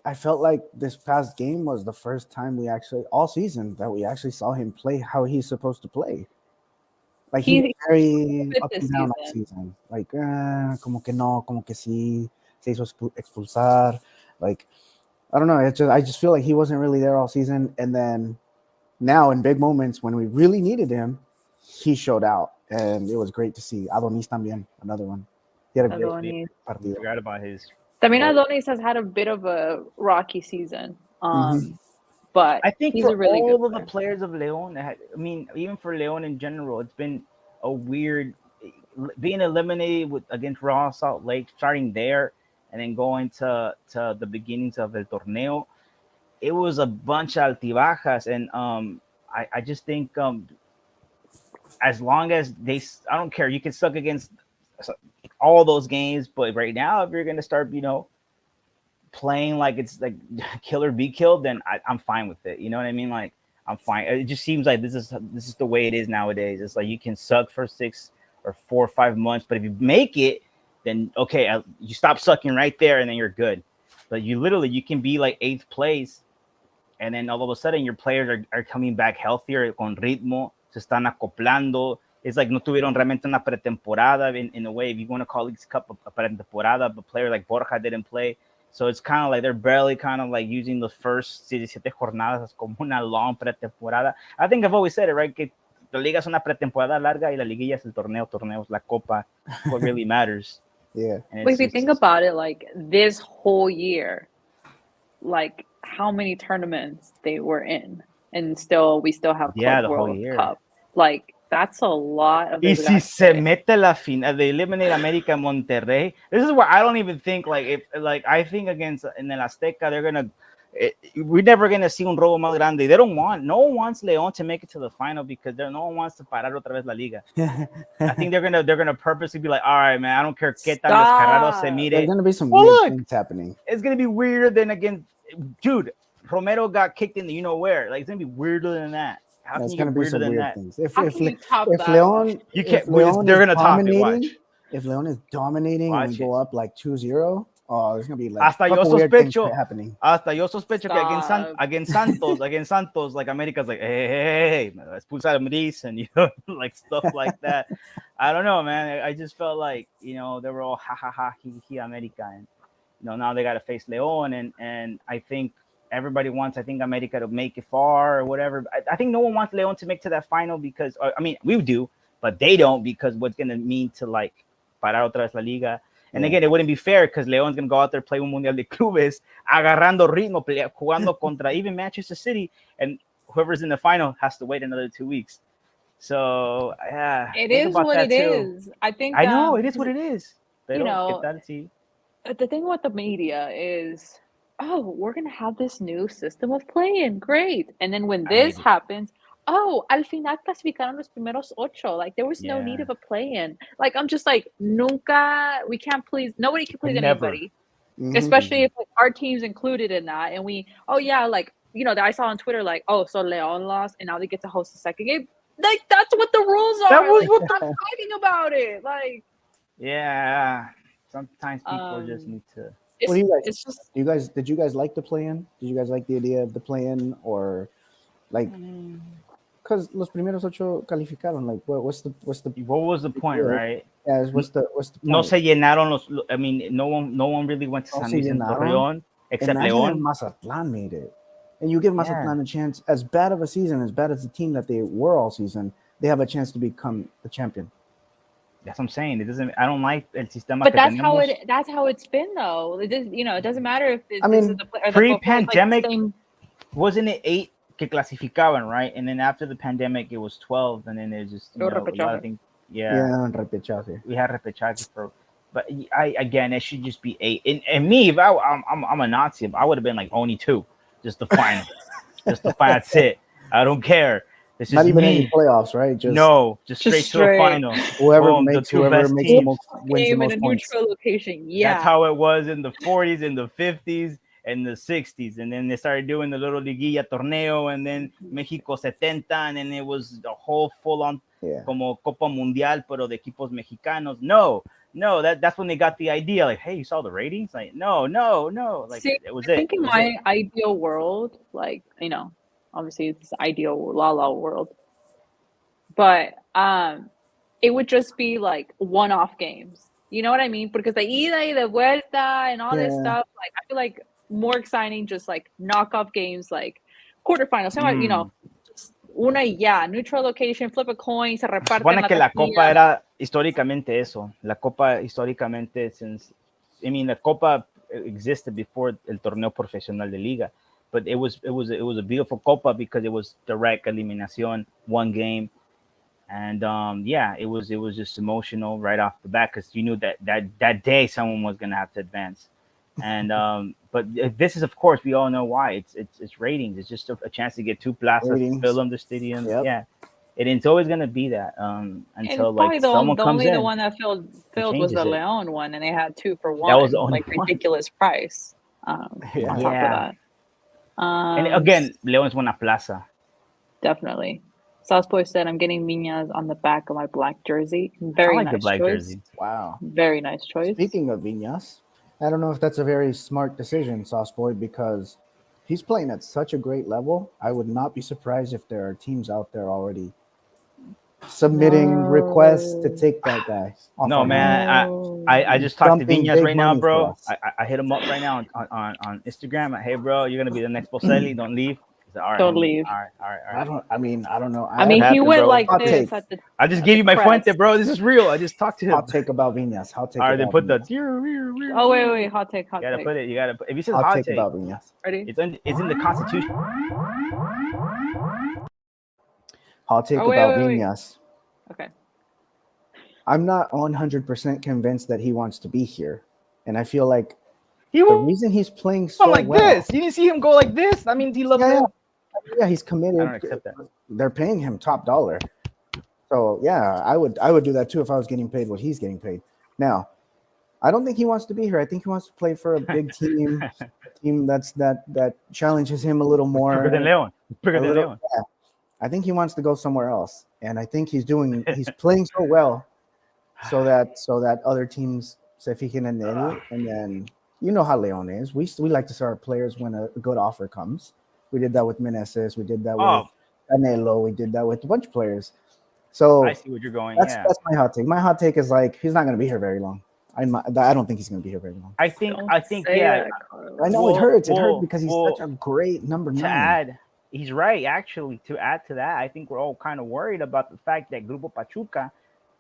I felt like this past game was the first time we actually all season that we actually saw him play how he's supposed to play. Like he was very fit up this and down all season. Like como que no, como que sí, se hizo expulsar. Like I don't know. I just feel like he wasn't really there all season, and then now in big moments when we really needed him, he showed out, and it was great to see. Adonis también, another one. He had a great Adonis. I partido. forgot about his. También Adonis has had a bit of a rocky season. But I think he's for a really all good of the player. players of Leon, I mean, even for Leon in general, it's been a weird being eliminated against Raw Salt Lake, starting there, and then going to the beginnings of El Torneo. It was a bunch of altibajas, and I just think as long as I don't care, you can suck against all those games, but right now, if you're gonna start, you know, playing like it's like kill or be killed, then I'm fine with it. You know what I mean? Like I'm fine. It just seems like this is the way it is nowadays. It's like you can suck for 6 or 4 or 5 months. But if you make it, then okay, you stop sucking right there, and then you're good. But you can be like 8th place, and then all of a sudden your players are coming back healthier, con ritmo, se están acoplando. It's like no tuvieron realmente una pretemporada in a way, if you want to call League's Cup a pretemporada, but player like Borja didn't play. So it's kind of like they're barely kind of like using the first 17 jornadas as como una long pretemporada. I think I've always said it, right? Que la liga es una pretemporada larga y la liguilla es el torneo, la copa, what really matters. Yeah. But if you think about it, like this whole year, like how many tournaments they were in, and we still have Club the World whole year. Cup. Like that's a lot of. Y si se mete la final, they eliminate América Monterrey. This is where I don't even think I think against in el Azteca they're gonna. We're never gonna see un robo más grande. No one wants León to make it to the final because no one wants to parar otra vez la liga. I think they're gonna purposely be like, all right, man, I don't care qué tan descarado se mire. There's gonna be some weird things happening. It's gonna be weirder than again, dude. Romero got kicked in the you know where. Like it's gonna be weirder than that. How can you get weirder than that? Things. If León, you can't. They're gonna top it. Watch. If León is dominating and we go up like 2-0. Oh, there's gonna be like hasta yo sospecho happening. Hasta yo sospecho que against Santos, like America's like, hey, expulsar a Mris and like stuff like that. I don't know, man. I just felt like they were all ha he America, and now they got to face León, and I think everybody wants America to make it far or whatever. I think no one wants León to make to that final because we do, but they don't because what's gonna mean to like parar otra vez la liga. And again, it wouldn't be fair because León's going to go out there, play un Mundial de Clubes, agarrando ritmo, jugando contra even Manchester City, and whoever's in the final has to wait another 2 weeks. So, yeah. It is what it is. I think I know, it is what it is. Pero, the thing with the media is, we're going to have this new system of playing. Great. And then when this happens, al final clasificaron los primeros 8. Like there was no need of a play-in. Like I'm just like nobody can please anybody, especially if like, our team's included in that. And I saw on Twitter like, so León lost and now they get to host the second game. Like that's what the rules are. That was what I'm fighting about it. Like, yeah, sometimes people just need to. What do you guys? Did you guys like the play-in? Did you guys like the idea of the play-in or like? Because los primeros 8 calificaron. Like, what was the? What was the point, right? Yeah, what's the point? No se llenaron los. I mean, no one really went to San Luis and Torreón except León. Mazatlán made it, and you give Mazatlán a chance. As bad of a season, as bad as the team that they were all season, they have a chance to become the champion. That's what I'm saying. It doesn't. I don't like el sistema. But that's how it's been though. It doesn't matter if this is the pre-pandemic. Wasn't it 8? Que clasificaban, right? And then after the pandemic, it was 12, and then it just a lot of things. Repechaje. We had repechaje but it should just be 8. And me, if I'm a Nazi, I would have been like only 2, just the final, That's it. I don't care. This is not even any playoffs, right? Just straight to a final. Whoever makes the most wins the most points. Neutral location. Yeah, that's how it was in the 40s, in the 50s. In the 60s, and then they started doing the little Liguilla torneo, and then Mexico 70, and then it was the whole full-on como Copa Mundial, pero de equipos mexicanos. No, that's when they got the idea. Like, hey, you saw the ratings? Like, no. Like, it was it. I think in my ideal world, like, obviously it's ideal la world, but it would just be like one-off games. You know what I mean? Because the ida y de vuelta and all this stuff, like, I feel like more exciting, just like knockoff games, like quarterfinals. Una y ya, neutral location, flip a coin, se reparten. Bueno, que la Copa era históricamente eso. La Copa históricamente, la Copa existed before el torneo profesional de liga, but it was a beautiful Copa because it was direct eliminación, one game, and it was just emotional right off the bat because you knew that day someone was gonna have to advance. And but this is, of course, we all know why. It's ratings. It's just a chance to get 2 plazas, fill them the stadium. Yep. Yeah, it's always gonna be that until like someone comes in. The one that filled was the León one, and they had 2 for 1. That was the only ridiculous price. On top of that. And again, León's won a plaza. Definitely. Southboy said, "I'm getting Viñas on the back of my black jersey." I Very like the nice black choice. jersey. Wow. Very nice choice. Speaking of Viñas, I don't know if that's a very smart decision, Sauce Boy, because he's playing at such a great level. I would not be surprised if there are teams out there already submitting requests to No. take that guy off No, our man. hands. No. I just talked to Something Viñas big right now, money for bro. us. I hit him up right now on Instagram. Hey, bro, you're gonna be the next Boselli. Don't leave. He said, all right, Don't homie. leave. All right, all right, all I right. don't know. I mean, he happened, went bro. like Hot this take. at the. I just at gave the you my press. fuente, bro. This is real. I just talked to him. Hot take about Viñas. Hot take All right, about then put the. Viñas. Oh wait, hot take, hot You gotta take. put it. You gotta put. If he says Hot hot take take, about Viñas. Ready? it's in the Constitution. Hot take Oh, wait, about wait, wait. Viñas. Okay. I'm not 100% convinced that he wants to be here, and I feel like He the won't reason he's playing go so like well. this. You didn't see him go like this. That means he loves Yeah, him. yeah, he's committed. I don't accept that. They're paying him top dollar. So yeah, I would do that too if I was getting paid what he's getting paid. Now, I don't think he wants to be here. I think he wants to play for a big team, that challenges him a little more. Bigger than Leon. Bigger a than little- Leon. yeah. I think he wants to go somewhere else, and I think he's playing so well, so that other teams se fijen en él, and then you know how Leon is. We like to see our players when a good offer comes. We did that with Meneses. We did that Oh. with Canelo. We did that with a bunch of players. So I see what you're going. that's Yeah. that's my hot take. My hot take is like he's not going to be here very long. I don't think he's going to be here very long. I think Say yeah. that, Carlos. I know Well, it hurts. It well, hurts because he's well, such a great number To 9. add, he's right. Actually, to add to that, I think we're all kind of worried about the fact that Grupo Pachuca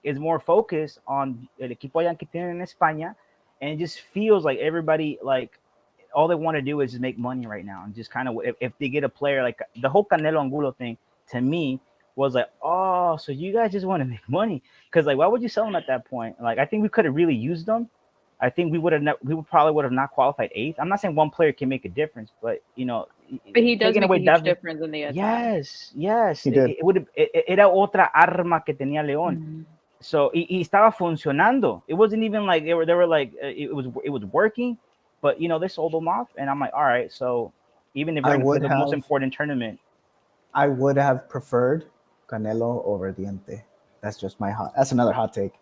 is more focused on el equipo allá que tienen en España, and it just feels like everybody like all they want to do is just make money right now, and just kind of if they get a player like the whole Canelo Angulo thing to me was like, oh, so you guys just want to make money? Because like, why would you sell them at that point? Like, I think we could have really used them. I think we probably would have not qualified 8th. I'm not saying one player can make a difference, but you know, But he does taking make a away huge David- difference in the attack. Yes. He did. It would era otra arma que tenía León. Mhm. So y estaba funcionando. It wasn't even like they were like it was working, but you know they sold them off, and I'm like, all right. So even if I they're going to would play the most have- important tournament, I would have preferred Canelo over Diente. That's another hot take.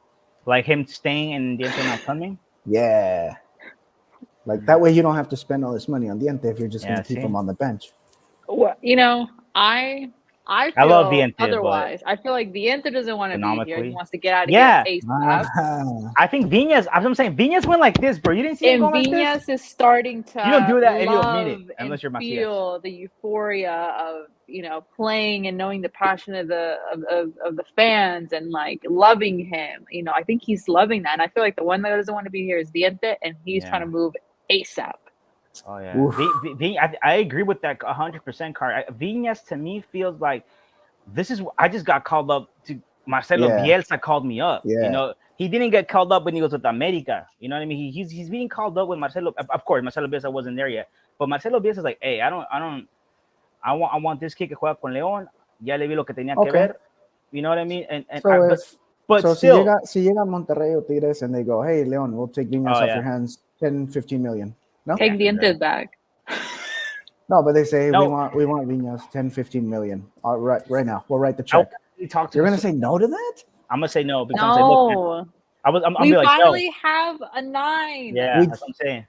like him staying and Diente not coming. Yeah. Like that way you don't have to spend all this money on Diente if you're just Yeah, going to keep see? him on the bench. Well, you know, I feel love Diente, but otherwise. I feel like Diente doesn't want to be here. He economically- wants to get out of Yeah. here ASAP. I think Viñas. I'm saying Viñas went like this, bro. You didn't see him And going like this. Viñas is starting to You don't do that if you love admit it, unless you're and Macias. feel the euphoria of playing and knowing the passion of the fans and like loving him. I think he's loving that, and I feel like the one that doesn't want to be here is Diente, and he's trying to move ASAP. Oh yeah, Oof. I agree with that 100%. Car Viñas to me feels like this is. I just got called up to Marcelo Bielsa called me up. Yeah. You know, he didn't get called up when he was with America. You know what I mean? He's being called up with Marcelo. Of course, Marcelo Bielsa wasn't there yet, but Marcelo Bielsa is like, hey, I want this kid que juega con León. Ya le vi lo que tenía que ver. You know what I mean? But still, si llega Monterrey or Tigres and they go, hey, Leon, we'll take Viñas off your hands, 10, 15 million. No? Take Diente back. No, but they say No. we want Viñas 10, 15 million. All right now. We'll write the check. You're going to say no to that? I'm going to say no because I'm saying, look, man, We like, finally have a 9. Yeah, that's what I'm saying.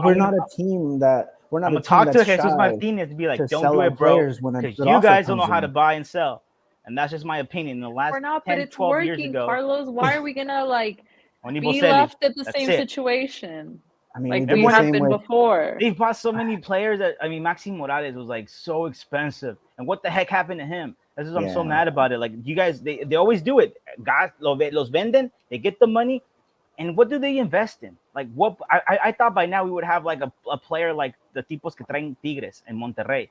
We're not a team that we're not. I'm gonna talk to Jesus Martinez to be like, don't do it, bro, because you guys don't know how to buy and sell, and that's just my opinion. In the last we're not, 10, but it's 12 years working, ago, Carlos. Why are we gonna be Boselli, left at the that's same it. situation? I mean, Like did we the have same been way. before. They've bought so many players that Maxi Morales was like so expensive, and what the heck happened to him? That's just I'm so mad about it. Like you guys, they always do it. Guys, los venden, they get the money. And what do they invest in? Like what? I thought by now we would have like a player like the tipos que traen Tigres en Monterrey,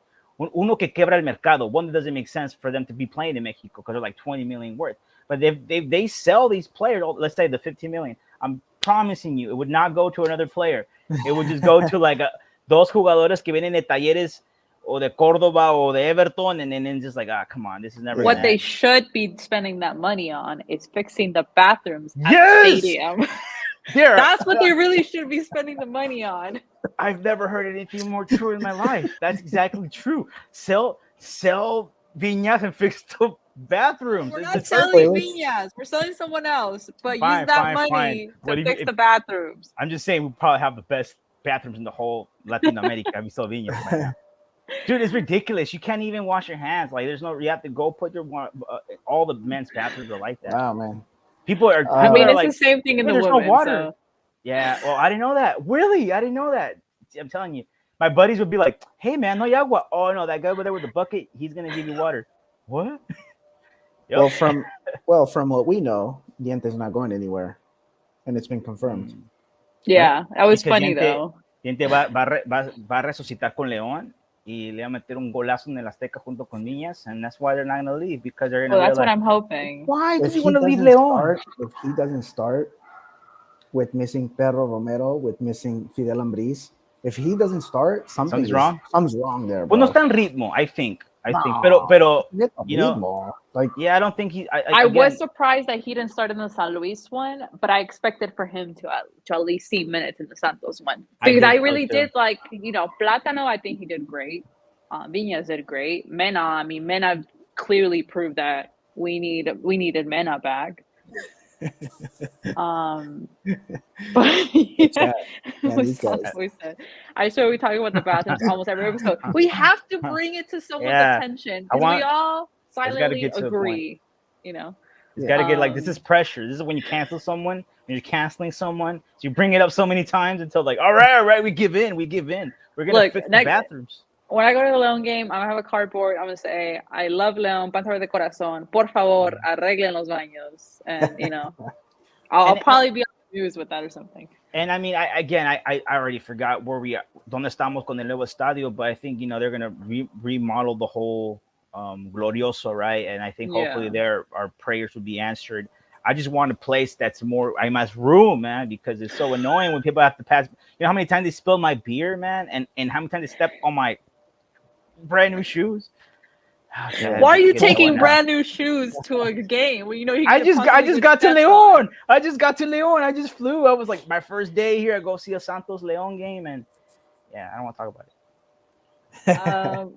uno que quebra el mercado, one that doesn't make sense for them to be playing in Mexico because they're like 20 million worth. But they sell these players, let's say the 15 million. I'm promising you, it would not go to another player. It would just go to like dos jugadores que vienen de Talleres or de Córdoba or de Everton, and then just like, come on, this is never. What they should be spending that money on is fixing the bathrooms at the stadium. That's what they really should be spending the money on. I've never heard anything more true in my life. That's exactly true. Sell Viñas and fix the bathrooms. We're It's not just selling toilets. Viñas. We're selling someone else. But use fine, that fine, fine. money to What if, fix if the bathrooms. I'm just saying we probably have the best bathrooms in the whole Latin America. We sell Viñas right now. Dude, it's ridiculous. You can't even wash your hands. Like, there's no. You have to go put your. All the men's bathrooms are like that. Wow, man. People are. I People mean, are it's like, the same thing in the there's no women. water. So. Yeah. Well, I didn't know that. Really, I didn't know that. I'm telling you, my buddies would be like, "Hey, man, no agua." Oh no, that guy over there with the bucket, he's gonna give you water. What? Yep. Well, from what we know, Diente's not going anywhere, and it's been confirmed. Yeah, that was Because funny though. Diente va a resucitar con León y le va a meter un golazo en el Azteca junto con Viñas, and that's why they're not gonna leave because they're gonna Well, that's what realize, I'm hoping. why do If you he want to leave doesn't León? start, if he doesn't start with missing Pedro Romero, with missing Fidel Ambriz, if he doesn't start, something's wrong? Something's wrong there, Well, bro. no está en ritmo, I think. No, Pero forget the you know, ritmo. Like, yeah, I don't think he. I Again, was surprised that he didn't start in the San Luis one, but I expected for him to at least see minutes in the Santos one because I, did so really too. did like Plátano. I think he did great. Viñas did great. Mena, I mean, Mena clearly proved that we needed Mena back. But yeah, man, was these guys. always said. I swear we talk about the bathrooms almost every episode. We have to bring it to someone's Yeah. attention I because want- we all gotta silently get to a point. agree. You know, It's got to get like, this is pressure. This is when you cancel someone, when you're canceling someone. So you bring it up so many times until like, all right, we give in. We're gonna fix the bathrooms. When I go to the León game, I'm gonna have a cardboard. I'm gonna say, "I love León, panza de corazón. Por favor, arreglen los baños." And I'll probably be on the news with that or something. And I mean, I already forgot where we are. Donde estamos con el nuevo estadio, but I think they're gonna remodel the whole Glorioso, right? And I think hopefully there our prayers will be answered. I just want a place that's more, I must room, man, because it's so annoying when people have to pass. You know how many times they spill my beer, man, and how many times they step on my brand new shoes. Okay, why are you taking brand new shoes to a game? Well, I just got to León. I just flew. I was like, my first day here. I go see a Santos León game, and yeah, I don't want to talk about it.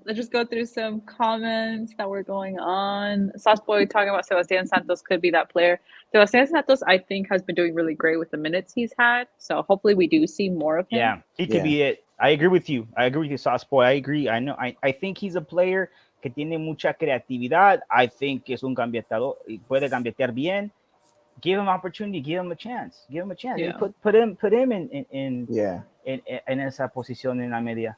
Let's just go through some comments that were going on. Sauceboy talking about Sebastián Santos could be that player. Sebastián Santos, I think, has been doing really great with the minutes he's had. So hopefully we do see more of him. Yeah, he could be it. I agree with you, Sauceboy. I agree. I know. I think he's a player que tiene mucha creatividad. I think es un cambiatador. Puede cambiatear bien. Give him opportunity. Give him a chance. Yeah. Put him in esa posición en la media.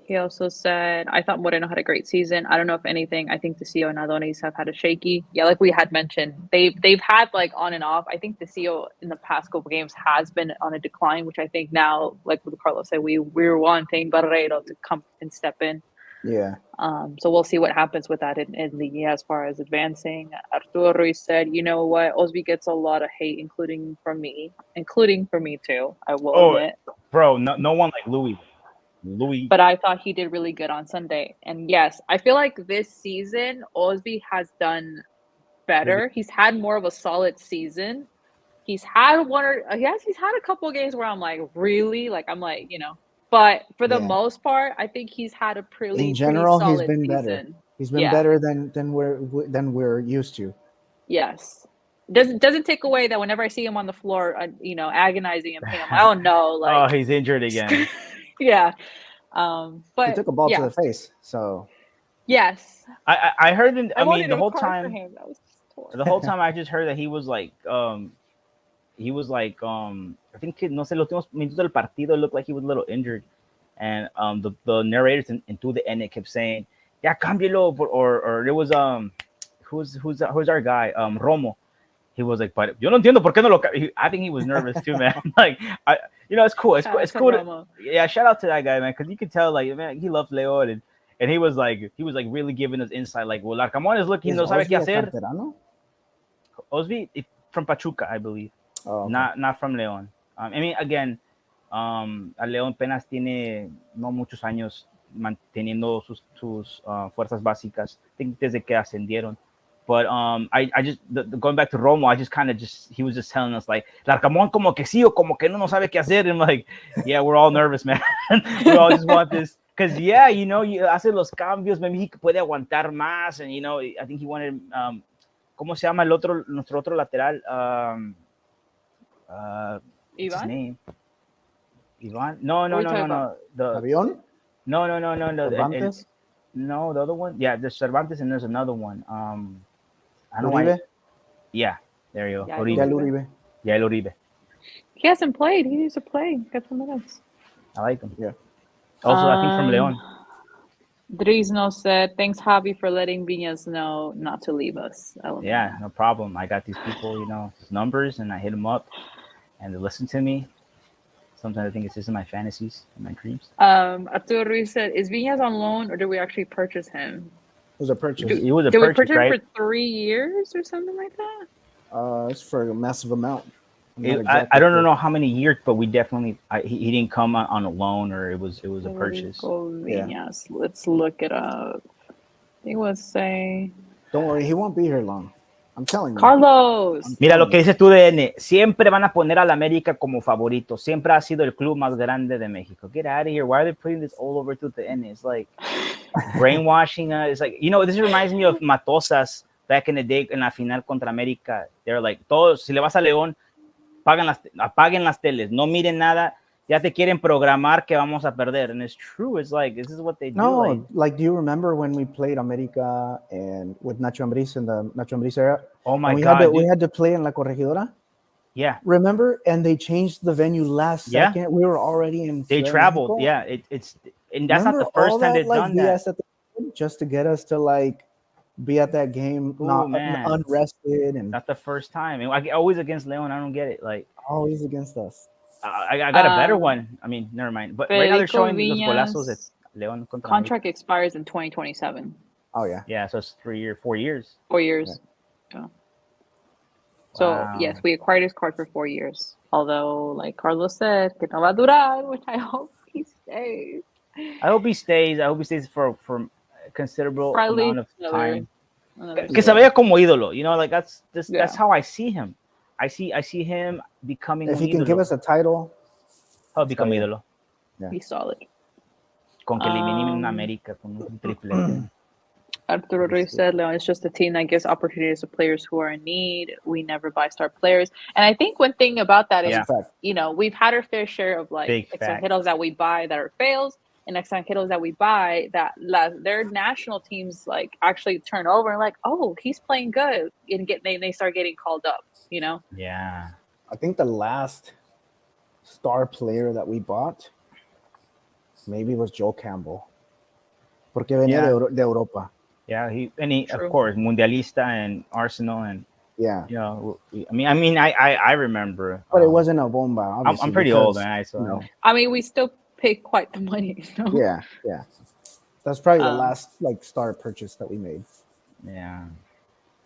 He also said, I thought Moreno had a great season. I don't know if anything. I think Tecillo and Adonis have had a shaky. Yeah, like we had mentioned, they've had like on and off. I think Tecillo in the past couple games has been on a decline, which I think now, like what Carlos said, we're wanting Barreiro to come and step in. Yeah. So we'll see what happens with that in the year as far as advancing. Arturo Ruiz said, you know what, Osby gets a lot of hate, including from me too. I will admit. Bro, no one like Louis. But I thought he did really good on Sunday. And yes, I feel like this season Osby has done better. He's had more of a solid season. He's had a couple of games where I'm like, really? Like I'm like, but for the most part, I think he's had a pretty solid he's been season. Better. He's been better than we're used to. Yes. Doesn't take away that whenever I see him on the floor, agonizing and pain, I'm like, oh no, like he's injured again. Yeah. But he took a ball to the face. So yes. I heard the whole time I just heard that he was like I think no sé, los últimos minutos del partido it looked like he was a little injured. And the narrators and through the end it kept saying, yeah, cámbialo, or there was who's our guy, Romo. He was like, but yo no entiendo por qué no lo. I think he was nervous too, man. Like, it's cool. It's cool. Yeah, shout out to that guy, man, because you could tell, like, man, he loves León, and he was like really giving us insight, like, well, Arcamón is looking, no sabe qué hacer. Osby from Pachuca, I believe. Oh, okay. Not from León. I mean, again, a León apenas tiene no muchos años manteniendo sus fuerzas básicas. I think desde que ascendieron. But I just going back to Romo, he was just telling us like, Larcamón como que sí o como que no sabe qué hacer. And I'm like, yeah, we're all nervous, man. We all just want this. Because yeah, you hace los cambios. Maybe he puede aguantar más, and I think he wanted. ¿Cómo se llama nuestro otro lateral? What's his Ivan? name? Ivan? No, What no, are you no, talking no, about? no. The Avión, no, no, no, no, no. Cervantes, No, the other one. Yeah, there's Cervantes, and there's another one. I don't know why. Uribe, Yeah, there you go. Yeah, Uribe. Yael Uribe. Uribe. Yeah, Uribe. He hasn't played. He needs to play. Get some minutes. I like him. Yeah. Also, I think from Um, Leon. Drizno said, "Thanks, Javi, for letting Viñas know not to leave us." LMAO. Yeah, no problem. I got these people, his numbers, and I hit them up, and they listen to me. Sometimes I think it's just in my fantasies and my dreams. Arturo Ruiz said, "Is Viñas on loan, or did we actually purchase him? It was a purchase. It was a Did we purchase, purchase him right? for 3 years or something like that?" It's for a massive amount. I'm not I exactly don't sure. know how many years, but we definitely he didn't come on a loan, or it was a purchase. Federico Yeah. Viñas. Let's look it up. He was saying Don't worry, he won't be here long. I'm telling you. Carlos. Mira lo que dice tu DN. Siempre van a poner al América como favorito. Siempre ha sido el club más grande de México. Get out of here. Why are they putting this all over to the DN? It's like brainwashing us. It's like, this reminds me of Matosas back in the day en la final contra América. They're like, todos, si le vas a León, apaguen las teles, no miren nada. Ya te quieren programar que vamos a perder. And it's true. It's like, this is what they do. No, like, do you remember when we played America and with Nacho Ambriz in the Nacho Ambriz era? Oh my and God. we had to play in La Corregidora. Yeah. Remember? And they changed the venue last second. We were already in. They traveled. Mexico. Yeah. It's and that's remember not the first time they've like, done that. Just to get us to like be at that game, unrested, and not the first time. And always against Leon. I don't get it. Like always against us. I got a better one. I mean, never mind. But right now they're showing los golazos at Leon. Contract expires in 2027. Oh yeah. Yeah, so it's 4 years. 4 years. Yeah. So yes, we acquired his card for 4 years. Although, like Carlos said, que no va a durar, which I hope he stays. I hope he stays. I hope he stays for a considerable amount of time. Que se vea como ídolo. Like that's how I see him. I see him becoming. If he can give us a title, he'll become ídolo. Yeah. He's solid. Con que eliminen en América con un triple. Arturo Ruiz said, "Leon is just a team that gives opportunities to players who are in need. We never buy star players." And I think one thing about that is, we've had our fair share of like extranjeros that we buy that are fails, and extranjeros that we buy that their national teams like actually turn over and like, oh, he's playing good, and they start getting called up. Yeah. I think the last star player that we bought maybe was Joe Campbell. Porque venía de Europa. Yeah, he of course Mundialista and Arsenal and I mean I remember. But it wasn't a bomba. I'm pretty old, man. So I mean, we still pay quite the money. Yeah. That's probably the last like star purchase that we made. Yeah.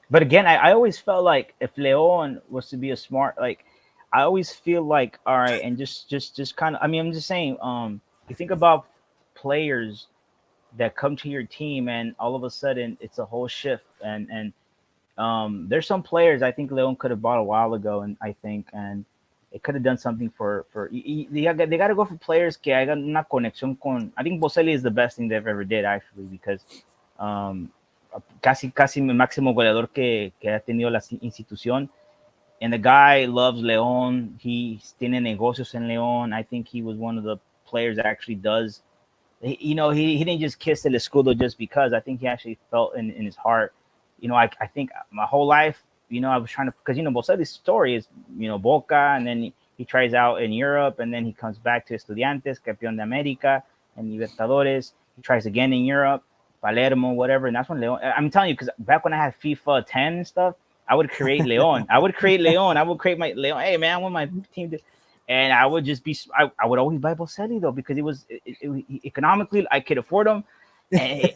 But again, I always felt like if Leon was to be a smart, like I always feel like, all right, and just kind of, I mean, I'm just saying, you think about players that come to your team and all of a sudden it's a whole shift. And there's some players I think Leon could have bought a while ago, and it could have done something for they got to go for players que hagan una conexión con. I think Boselli is the best thing they've ever did actually, because casi el máximo goleador que ha tenido la institución, and the guy loves León. He's tiene negocios en León. I think he was one of the players that actually does. He didn't just kiss el escudo just because. I think he actually felt in his heart. I think my whole life, I was trying to, because Boselli's story is Boca, and then he tries out in Europe, and then he comes back to Estudiantes, campeón de América and Libertadores. He tries again in Europe, Palermo, whatever, and that's when Leon. I'm telling you, because back when I had FIFA 10 and stuff, I would create Leon. I would create my Leon. Hey man, I want my team to. And I would just be, I would always buy Boselli though, because it was economically I could afford him. And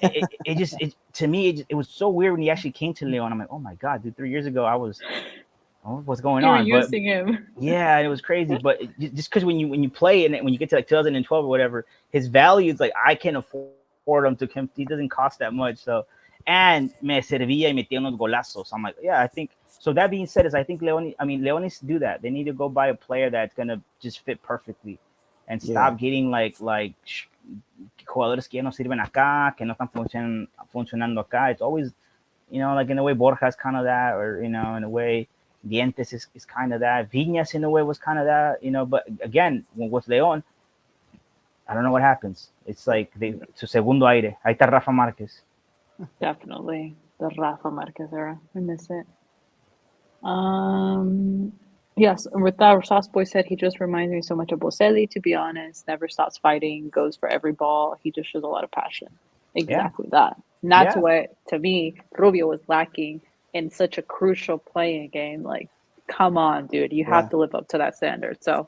to me, it was so weird when he actually came to Leon. I'm like, oh my God, dude, 3 years ago what's going on? You were using him. Yeah, it was crazy. But just because when you play and when you get to like 2012 or whatever, his value is like, I can afford him to him. He doesn't cost that much. So, and me servía y metía unos golazos. I'm like, yeah, I think. So that being said, I think Leon needs to do that. They need to go buy a player that's gonna just fit perfectly, and stop getting like jugadores que ya no sirven acá, que no están funcionando acá. It's always, like in a way Borja's kind of that, or, in a way Dientes is kind of that. Viñas in a way was kind of that, but again, with León, I don't know what happens. It's like su segundo aire. Ahí está Rafa Márquez. Definitely the Rafa Marquez era. I miss it. Yes, with that, Sauce Boy said he just reminds me so much of Boselli, to be honest. Never stops fighting, goes for every ball. He just shows a lot of passion. Exactly that. And that's what, to me, Rubio was lacking in such a crucial playing game. Like, come on, dude. You have to live up to that standard. So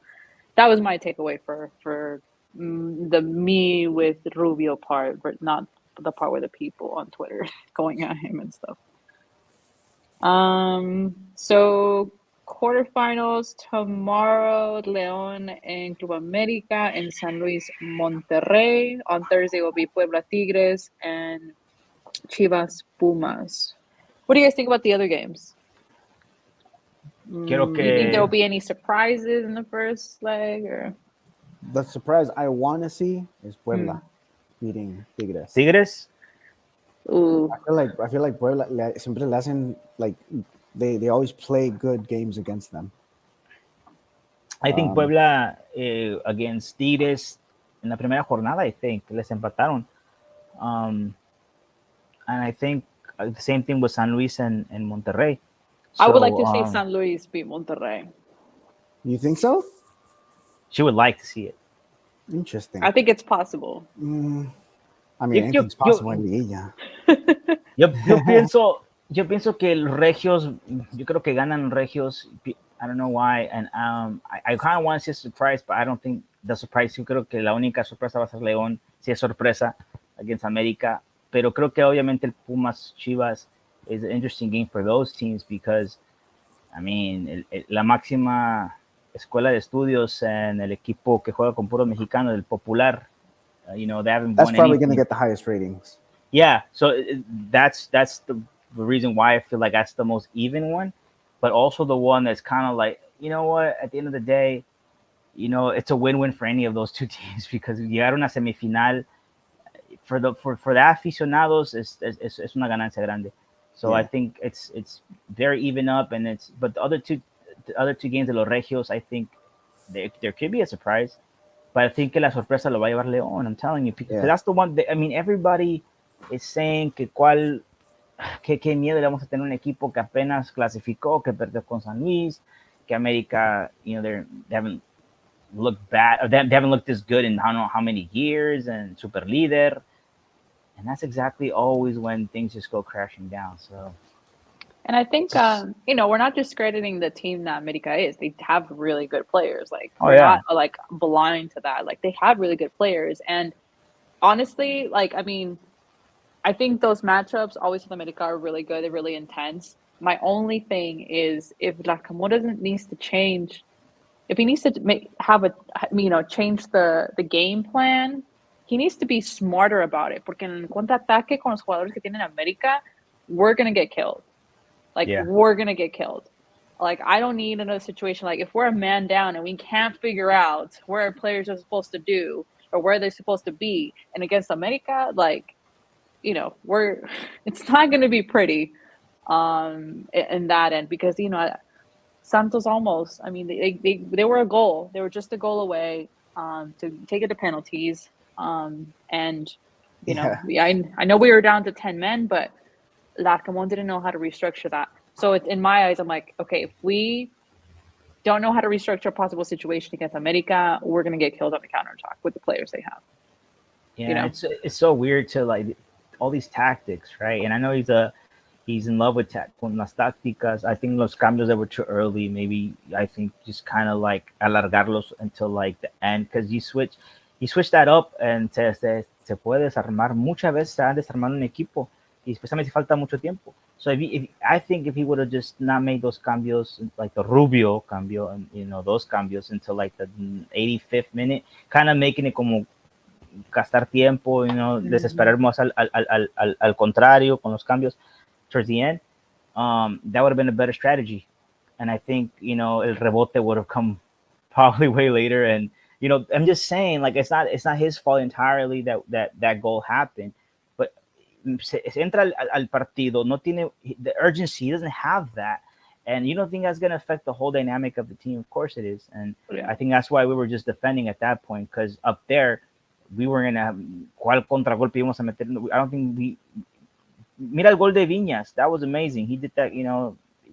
that was my takeaway for the me with Rubio part, but not the part with the people on Twitter going at him and stuff. So quarterfinals tomorrow, León and Club America and San Luis Monterrey. On Thursday will be Puebla Tigres and Chivas Pumas. What do you guys think about the other games? Do you think there will be any surprises in the first leg? Or the surprise I want to see is Puebla beating Tigres. Tigres? Ooh. I feel like Puebla siempre le hacen, like, they always play good games against them. I think Puebla against Tigres in la primera jornada, I think les empataron. And I think the same thing with San Luis and Monterrey. So, I would like to see San Luis beat Monterrey. You think so? She would like to see it. Interesting. I think it's possible. I mean, anything's possible en Liguilla. Yo pienso que los Regios, yo creo que ganan Regios. I don't know why, and I kind of want to see a surprise, but I don't think the surprise. Yo creo que la única sorpresa va a ser León, si es sorpresa against América. Pero creo que obviamente el Pumas Chivas is an interesting game for those teams because, I mean, la máxima escuela de estudios en el equipo que juega con puro mexicano, el Popular, they haven't That's won probably anything. going to get the highest ratings. Yeah, so that's the reason why I feel like that's the most even one, but also the one that's kind of like, you know what, at the end of the day, it's a win-win for any of those two teams because llegar a una semifinal for the aficionados es una ganancia grande. So I think it's very even up, and but the other two games de los Regios, I think there could be a surprise, but I think que la sorpresa lo va a llevar León. I'm telling you, because that's the one. I mean, everybody is saying que qué miedo le vamos a tener un equipo que apenas clasificó, que perdió con San Luis, que América, they haven't looked bad, or they haven't looked this good in I don't know how many years, and super líder, and that's exactly always when things just go crashing down. So, and I think we're not discrediting the team that America is. They have really good players. Like we're not like blind to that. Like they have really good players, and honestly, like I mean, I think those matchups always with America are really good. They're really intense. My only thing is if Larcamón needs to change, if he needs to change the game plan, he needs to be smarter about it. Porque en el contraataque con los jugadores que tienen América, we're gonna get killed. Like we're gonna get killed. Like I don't need another situation. Like if we're a man down and we can't figure out where our players are supposed to do or where they're supposed to be, and against America, like it's not going to be pretty in that end because Santos almost, I mean they were a goal, they were just a goal away to take it to penalties and I know we were down to 10 men, but Larcamón didn't know how to restructure that. So in my eyes, I'm like, okay, if we don't know how to restructure a possible situation against America, we're going to get killed on the counterattack with the players they have. It's so weird to like all these tactics, right? And I know he's in love with las tácticas. I think los cambios that were too early, maybe I think just kind of like alargarlos until like the end, because you switch that up and se puede desarmar. Muchas veces se han desarmado un equipo y especialmente si falta mucho tiempo. So I think if he would have just not made those cambios, like the Rubio cambio, and those cambios until like the 85th minute, kind of making it como gastar tiempo, desesperarnos al contrario con los cambios towards the end, that would have been a better strategy. And I think, el rebote would have come probably way later, and I'm just saying, like, it's not his fault entirely that goal happened, but se entra al partido, no tiene the urgency. He doesn't have that, and you don't think that's gonna affect the whole dynamic of the team? Of course it is, and Yeah. I think that's why we were just defending at that point, because up there we were gonna cuál contragolpe íbamos a meter. I don't think we. Mira el gol de Viñas. That was amazing. He did that.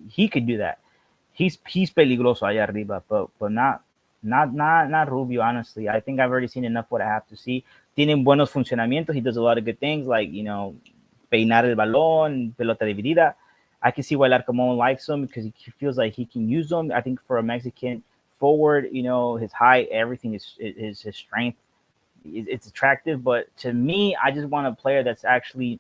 He could do that. He's peligroso allá arriba, but not Rubio. Honestly, I think I've already seen enough what I have to see. Tiene buenos funcionamientos. He does a lot of good things, like peinar el balón, pelota dividida. I can see why Larcamón likes him because he feels like he can use them. I think for a Mexican forward, his height, everything is his strength. It's attractive, but to me, I just want a player that's actually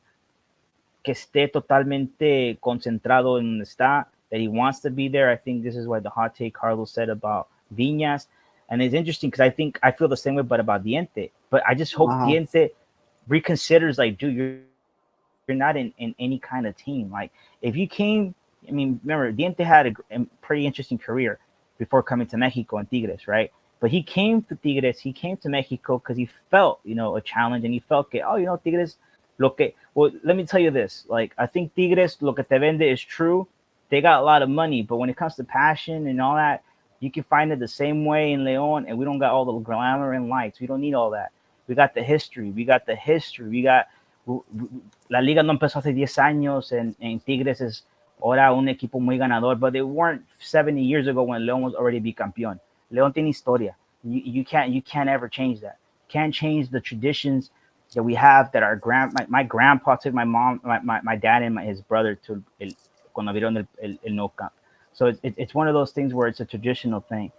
que esté totalmente concentrado en donde está, that he wants to be there. I think this is what the hot take Carlos said about Viñas. And it's interesting because I feel the same way, but about Diente. But I just hope Diente reconsiders, like, dude, you're not in any kind of team. Like, if you came, I mean, remember, Diente had a pretty interesting career before coming to Mexico and Tigres, right? But he came to Tigres, he came to Mexico because he felt, a challenge, and he felt que, Tigres, well, let me tell you this. Like, I think Tigres, lo que te vende is true. They got a lot of money, but when it comes to passion and all that, you can find it the same way in León, and we don't got all the glamour and lights. We don't need all that. We got the history. We got La Liga no empezó hace 10 años, and Tigres es ahora un equipo muy ganador, but they weren't 70 years ago when León was already bicampeón. León tiene historia. You can't ever change that. Can't change the traditions that we have, that our my grandpa took my mom, my dad, and his brother to cuando vieron el No Camp. So it's one of those things where it's a traditional thing.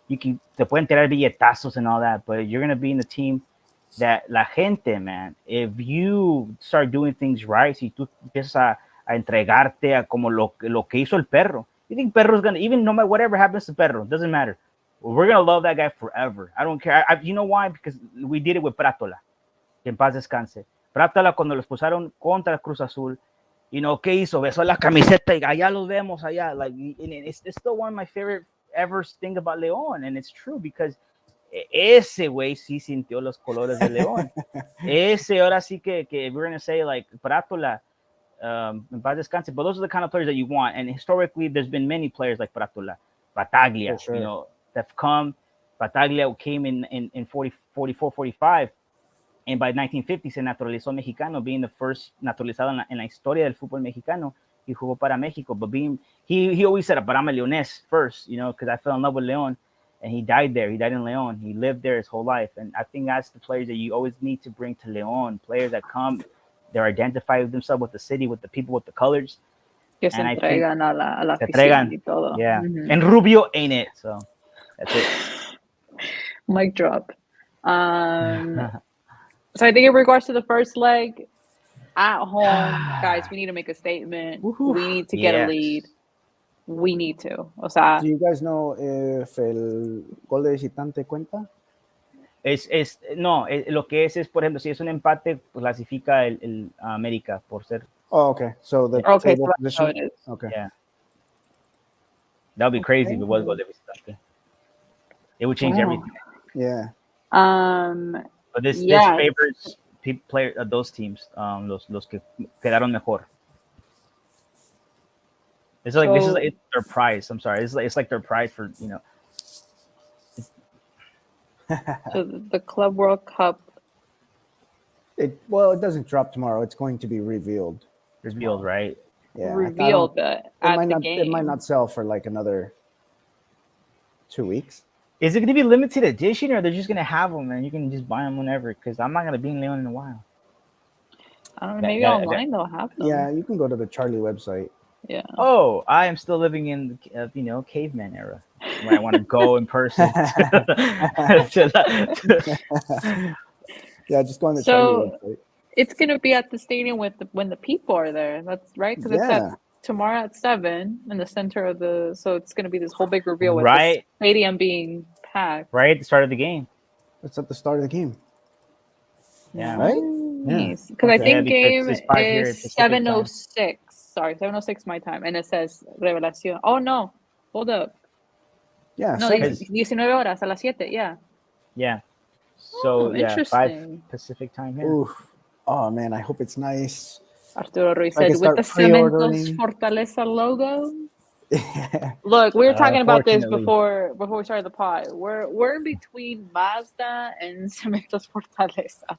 Te pueden tirar billetazos and all that, but you're gonna be in the team that la gente, man. If you start doing things right, si tú empiezas a entregarte a como lo que hizo el Perro, you think Perro's gonna, even no matter whatever happens to Perro, doesn't matter. We're gonna love that guy forever. I don't care. You know why? Because we did it with Pratola. Que en paz descanse. Pratola, cuando los pusieron contra Cruz Azul, ¿qué hizo? Besó la camiseta y allá los vemos allá. Like, it's still one of my favorite ever thing about León, and it's true because ese güey sí sintió los colores de León. Ese, ahora sí que we're gonna say, like, Pratola, en paz descanse, but those are the kind of players that you want. And historically, there's been many players like Pratola, Bataglia, sure. That come. Bataglia came in 44, 45. And by 1950 se naturalizó mexicano, being the first naturalizado en la historia del fútbol mexicano. He jugó para México, but he always said, but I'm a Leonés first, because I fell in love with León, and he died there. He died in León. He lived there his whole life, and I think that's the players that you always need to bring to León. Players that come, they're identified themselves with the city, with the people, with the colors. Que se entregan a la afición y todo. Yeah, and Rubio ain't it, so that's it. Mic drop. So I think in regards to the first leg, at home, guys, we need to make a statement. We need to get a lead. We need to. O sea, do you guys know if el gol de visitante cuenta? No, lo que es, por ejemplo, si es un empate, clasifica el América por ser. Oh, okay. So the table position. Okay. Yeah. That would be crazy if it was gol de visitante. It would change everything. Yeah. But this favors player those teams, los que quedaron mejor. It's like this is like their prize. I'm sorry. It's like their prize for So the Club World Cup. It doesn't drop tomorrow. It's going to be revealed. Revealed, right? Yeah. Revealed at the game. It might not sell for like another 2 weeks. Is it going to be limited edition, or they're just going to have them and you can just buy them whenever? Because I'm not going to be in León in a while. I don't know. Maybe online they'll have them. Yeah, you can go to the Charlie website. Yeah. Oh, I am still living in the caveman era, where I want to go in person. Yeah, just go on the Charlie website. It's going to be at the stadium when the people are there. That's right, because it's tomorrow at 7 in the center of so it's going to be this whole big reveal with the stadium being packed. Right at the start of the game. It's at the start of the game. Yeah. Right? Nice. Because I think game is 7:06. Sorry, 7:06 my time. And it says Revelación. Oh, no. Hold up. Yeah. No, 19 horas a las 7. Yeah. Yeah. Oh, So yeah, 5 interesting. Pacific time here. Ooh. Oh man, I hope it's nice. Arturo Ruiz So I said, can with the start Cementos pre-ordering. Fortaleza logo. Look, we were talking about this Unfortunately. before we started the pod. We're in between Mazda and Cementos Fortaleza.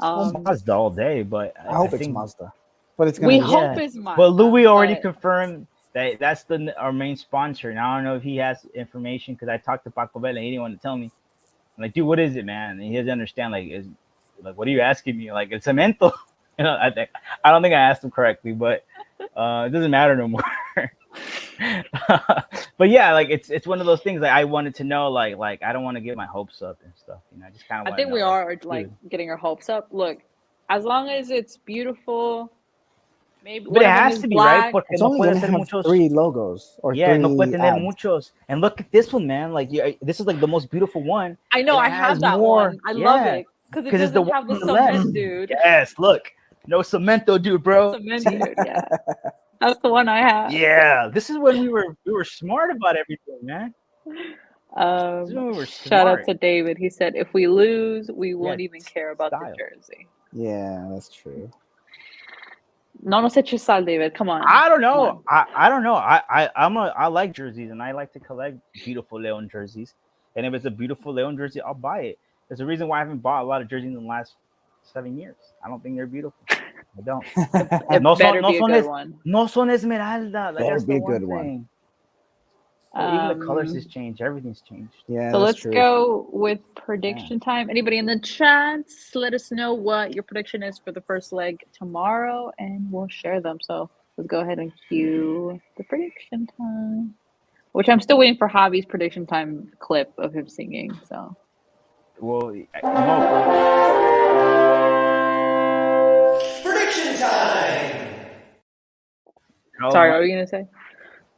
Well, Mazda all day, but I I hope it's think Mazda, but it's We gonna be hope yeah. it's Mazda. But Louis already but confirmed that that's our main sponsor, and I don't know if he has information because I talked to Paco Bella and he didn't want to tell me. I'm like, dude, what is it, man? And he doesn't understand. Like, what are you asking me? Like, it's cemento. I don't think I asked him correctly, but it doesn't matter no more. But yeah, like it's one of those things. Like I wanted to know, like I don't want to get my hopes up and stuff. I just kind of I want to think know. we are like dude. getting our hopes up. Look, as long as it's beautiful, maybe But one it of them has is to be right, black. porque It's no only puede gonna ser have muchos. 3 logos or Yeah, no puede 3 tener ads. muchos. And look at this one, man. Like, this is like the most beautiful one. I know And I it have has that more. one. I love Yeah, it because it because it's the doesn't one have the on the left. cement, dude. Yes, look, no cemento, dude, bro. Cement, See? dude. Yeah, that's the one I have. Yeah, this is when we were smart about everything, man. This is when we were Shout out smart. to David. He said, if we lose, we Yeah, won't even care about the style. jersey. Yeah, that's true. No nos eches sal, David. Come on. I don't Come know. on. I don't know. I like jerseys and I like to collect beautiful Leon jerseys. And if it's a beautiful Leon jersey, I'll buy it. There's a reason why I haven't bought a lot of jerseys in the last 7 years. I don't think they're beautiful. I don't. It No better son, no be a son good es, one. no son esmeralda. Like Better that's be the a good one one. thing. Well, even the colors has changed. Everything's changed. Yeah, So that's let's true. go with prediction time. Anybody in the chats, let us know what your prediction is for the first leg tomorrow, and we'll share them. So let's go ahead and cue the prediction time. Which I'm still waiting for Javi's prediction time clip of him singing. So Well, no. Prediction time! Oh, sorry, what were you gonna say?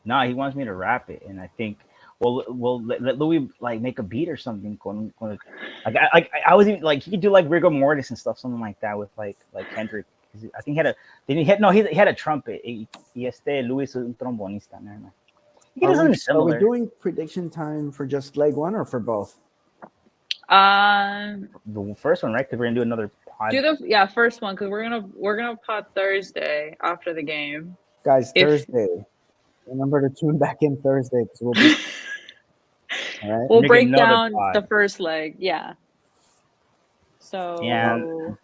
No, he wants me to rap it, and I think we'll let Louis like make a beat or something. I was even like he could do like rigor mortis and stuff, something like that with like Kendrick. I think he had a trumpet. Y Louis es un trombonista, man. He does something Are we similar. doing prediction time for just leg one or for both? The first one, right? Because we're gonna do another pod. Do the first one because we're gonna pod Thursday after the game. Guys, Thursday. Remember to tune back in Thursday because we'll be all right. We'll Make break another down pod. the first leg. Yeah. So Yeah.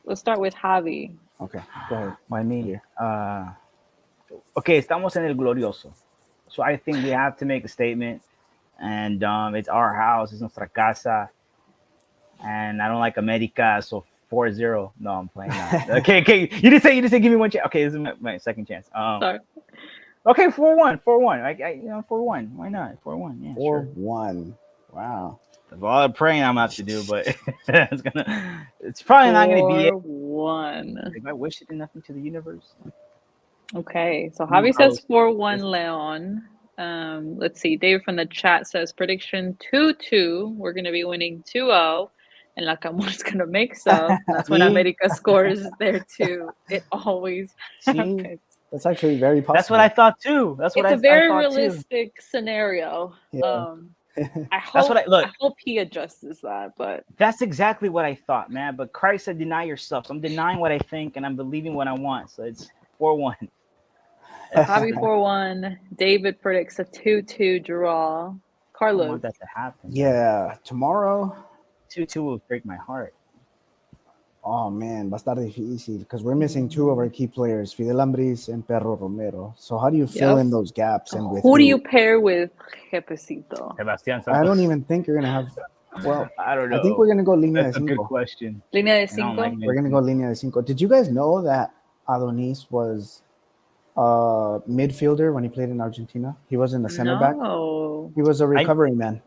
let's start with Javi. Okay, go ahead. Why me? Okay, estamos en el glorioso. So I think we have to make a statement, and it's our house, it's nuestra casa, and I don't like America, so 4-0. No, I'm playing that. Okay. You didn't say give me one chance. Okay, this is my second chance. Sorry. Okay, 4-1. 4-1. Why not? 4-1. Yeah, 4-1. Wow. That's a lot of praying I'm gonna have to do, but it's probably not gonna be it. 4-1. If I wish it did nothing to the universe. Okay, so Javi says 4-1 Leon. Let's see. David from the chat says prediction 2-2. We're gonna be winning 2-0. And Nakamura's gonna make sub. That's when America scores there too. It always happens. That's actually very possible. That's what I thought too. It's a very realistic scenario. Yeah. I hope I hope he adjusts that, but that's exactly what I thought, man. But Christ said, "Deny yourself." So I'm denying what I think, and I'm believing what I want. So it's 4-1. Javi 4-1. David predicts a 2-2 draw. Carlos. I want that to happen. Yeah, tomorrow 2-2 will break my heart. Oh man, va a estar difícil because we're missing 2 of our key players, Fidel Ambris and Perro Romero. So how do you fill in those gaps? And with who do you pair with Jefecito? Sebastián Santos. I don't even think you're gonna have. Well, I don't know. I think we're gonna go línea That's de a good cinco. question. Línea de cinco. We're gonna go línea de cinco. Did you guys know that Adonis was a midfielder when he played in Argentina? He wasn't a center back. He was a recovery man.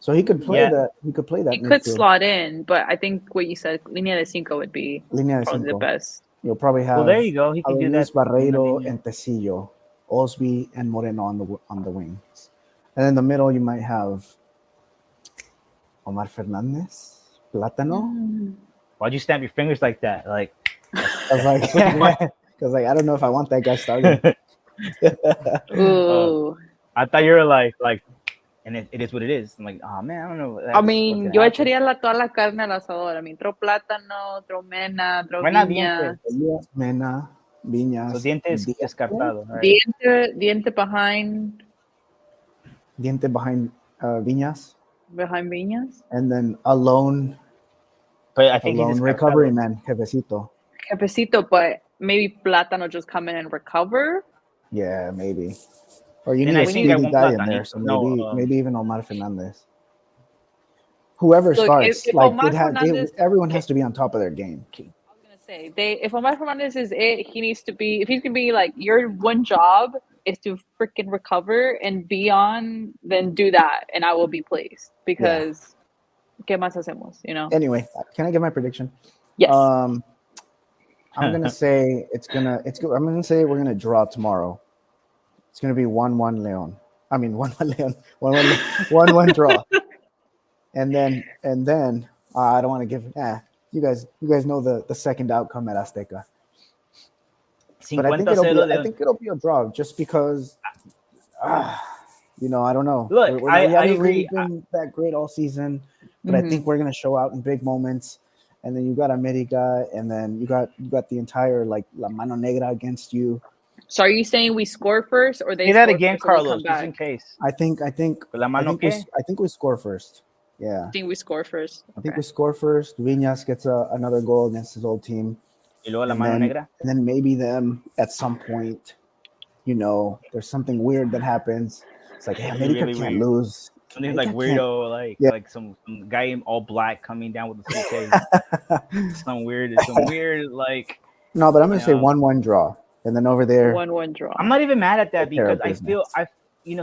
So he could play that. He could play that. He could slot in, but I think what you said, línea de cinco would be probably the best. You'll probably have. Well, there you go. He can do that. Barreiro and Tecillo, Osby and Moreno on the wings, and in the middle you might have Omar Fernandez, Plátano. Why'd you snap your fingers like that? Like, because I don't know if I want that guy starting. Ooh. I thought you were like and it is what it is. I'm like, oh man, I don't know. I mean, yo echaría toda la carne al asador. I mean, throw plátano, throw mena, throw Why not viña. dientes? Mena, viñas. So dientes descartado, right? Diente behind Diente behind viñas. behind viñas. And then alone But I think he's alone descartado. recovery man, jefecito. Jefecito, but maybe plátano just come in and recover. Yeah, maybe. Or you Then need I a think I speedy want guy in Platanito. there, so No, maybe even Omar Fernandez. Whoever Look, starts, if like Omar Fernandez, everyone has to be on top of their game. I was gonna say if Omar Fernandez is it, he needs to be. If he's gonna be like your one job is to freaking recover and be on, then do that, and I will be pleased because ¿qué más hacemos? You know. Anyway, can I get my prediction? Yes. I'm gonna say I'm gonna say we're gonna draw tomorrow. It's gonna be 1-1 Leon. I mean 1-1 Leon. 1-1 draw. And then I don't want to give. You guys know the second outcome at Azteca. But I think it'll be a draw just because. I don't know. Look, we I haven't agree. really been that great all season, but I think we're gonna show out in big moments. And then you got America, and then you got the entire like La Mano Negra against you. So are you saying we score first, or they say score that again, first and we Carlos, come just back? in case? I think La mano qué? I think we score first. Yeah. I think we score first. I think we score first. Viñas gets another goal against his old team. Y luego la mano negra. And then maybe them at some point, there's something weird that happens. It's like, hey, America really can't weird. lose. Something like weirdo, like some guy in all black coming down with a suitcase. some weird like. No, but I'm gonna say 1-1 draw, and then over there 1-1 draw. I'm not even mad at that because I feel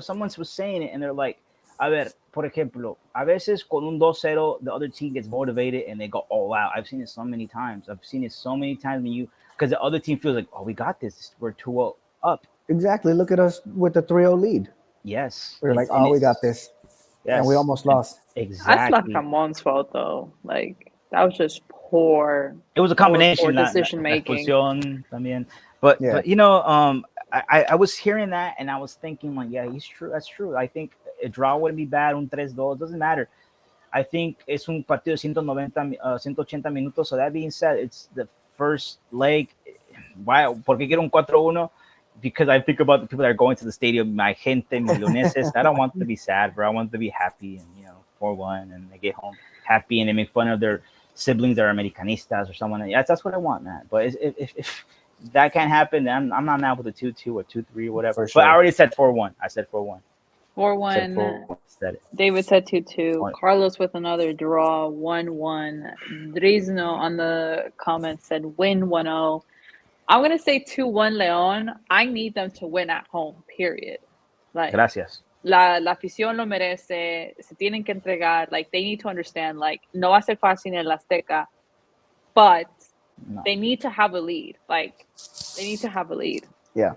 someone was saying it and they're like, a ver, por ejemplo, a veces con un 2-0, the other team gets motivated and they go all out. I've seen it so many times. When because the other team feels like, oh, we got this. We're 2-0 up. Exactly. Look at us with the 3-0 lead. Yes. We're like, oh, we got this. Yes. And we almost lost. Exactly. That's not Ramon's fault though. Like that was just poor. It was a combination. Poor decision making. But I was hearing that and I was thinking like, yeah, he's true. That's true. I think a draw wouldn't be bad. Un 3-2 doesn't matter. I think es un partido de 180 minutos. So that being said, it's the first leg. Why? ¿Por qué quiero un 4-1? Because I think about the people that are going to the stadium, my gente, milloneses. I don't want them to be sad, bro. I want them to be happy and 4-1 and they get home happy and they make fun of their siblings that are Americanistas or someone. That's what I want, man. But if that can't happen, then I'm not mad with a 2-2 or 2-3 or whatever. Sure. But I already said 4-1. I said 4-1. 4-1. Said it. David said 2-2. Carlos with another draw, 1-1. Drizno on the comments said win 1-0. I'm gonna say 2-1 León. I need them to win at home, period. Like, gracias. La afición lo merece. Se tienen que entregar. Like, they need to understand. Like, no va a ser fácil en el Azteca, but they need to have a lead. Like, they need to have a lead. Yeah.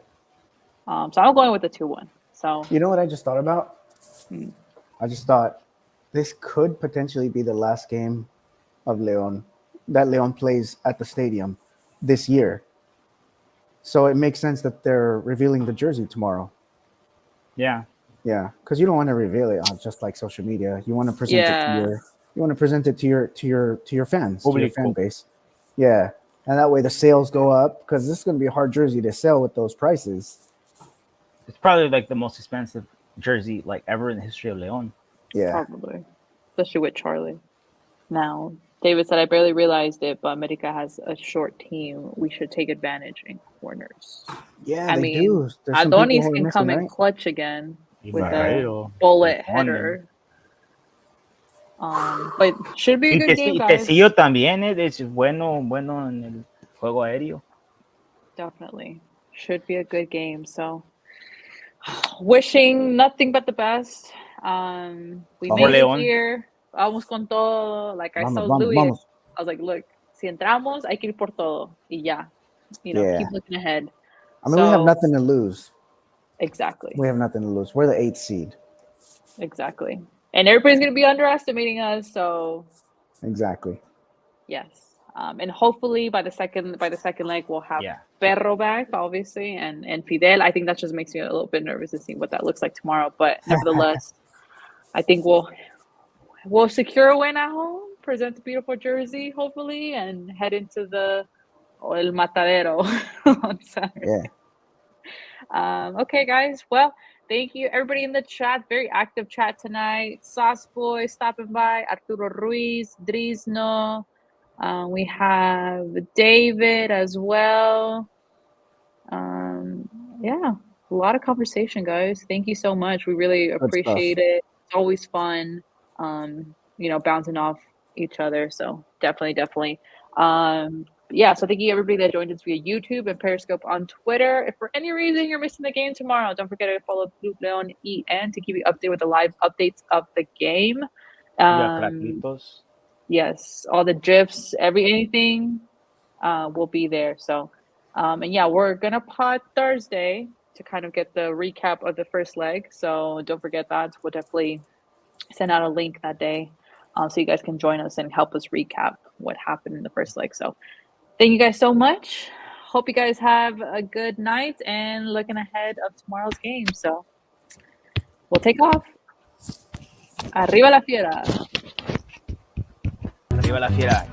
So I'm going with the 2-1. So you know what I just thought about? I just thought this could potentially be the last game of León that León plays at the stadium this year. So it makes sense that they're revealing the jersey tomorrow. Yeah. Yeah, because you don't want to reveal it on just like social media. You want to present it to your fans, to your fan base. Yeah, and that way the sales go up because this is going to be a hard jersey to sell with those prices. It's probably like the most expensive jersey like ever in the history of León. Yeah, probably, especially with Charlie. Now, David said, I barely realized it, but America has a short team. We should take advantage in corners. Yeah, I mean, do. Adonis can come in clutch again with a bullet header. But should be a good game, guys. Tecillo también es bueno en el juego aéreo. Definitely. Should be a good game. So, wishing nothing but the best. We made it here. Vamos con todo. Like I told Louis, I was like, look, si entramos, hay que ir por todo. Y ya. Keep looking ahead. I mean, we have nothing to lose. Exactly. We have nothing to lose. We're the 8th seed. Exactly. And everybody's going to be underestimating us, so. Exactly. Yes. And hopefully by the second leg, we'll have Perro back, obviously, and Fidel. I think that just makes me a little bit nervous to see what that looks like tomorrow. But nevertheless, I think we'll secure a win at home, present the beautiful jersey, hopefully, and head into el matadero on Saturday. Yeah. Okay, guys. Well, thank you, everybody in the chat. Very active chat tonight. Sauce Boy stopping by. Arturo Ruiz, Drizno. We have David as well. Yeah, a lot of conversation, guys. Thank you so much. We really Good stuff. appreciate it. It's always fun, bouncing off each other. So definitely. Yeah, so thank you everybody that joined us via YouTube and Periscope on Twitter. If for any reason you're missing the game tomorrow, don't forget to follow Club Leon EN to keep you updated with the live updates of the game. Yeah, Cracklitos. Yes, all the GIFs, anything will be there. So, and yeah, we're gonna pod Thursday to kind of get the recap of the first leg. So don't forget that. We'll definitely send out a link that day, so you guys can join us and help us recap what happened in the first leg. So thank you guys so much. Hope you guys have a good night and looking ahead of tomorrow's game. So we'll take off. Arriba la fiera. Arriba la fiera.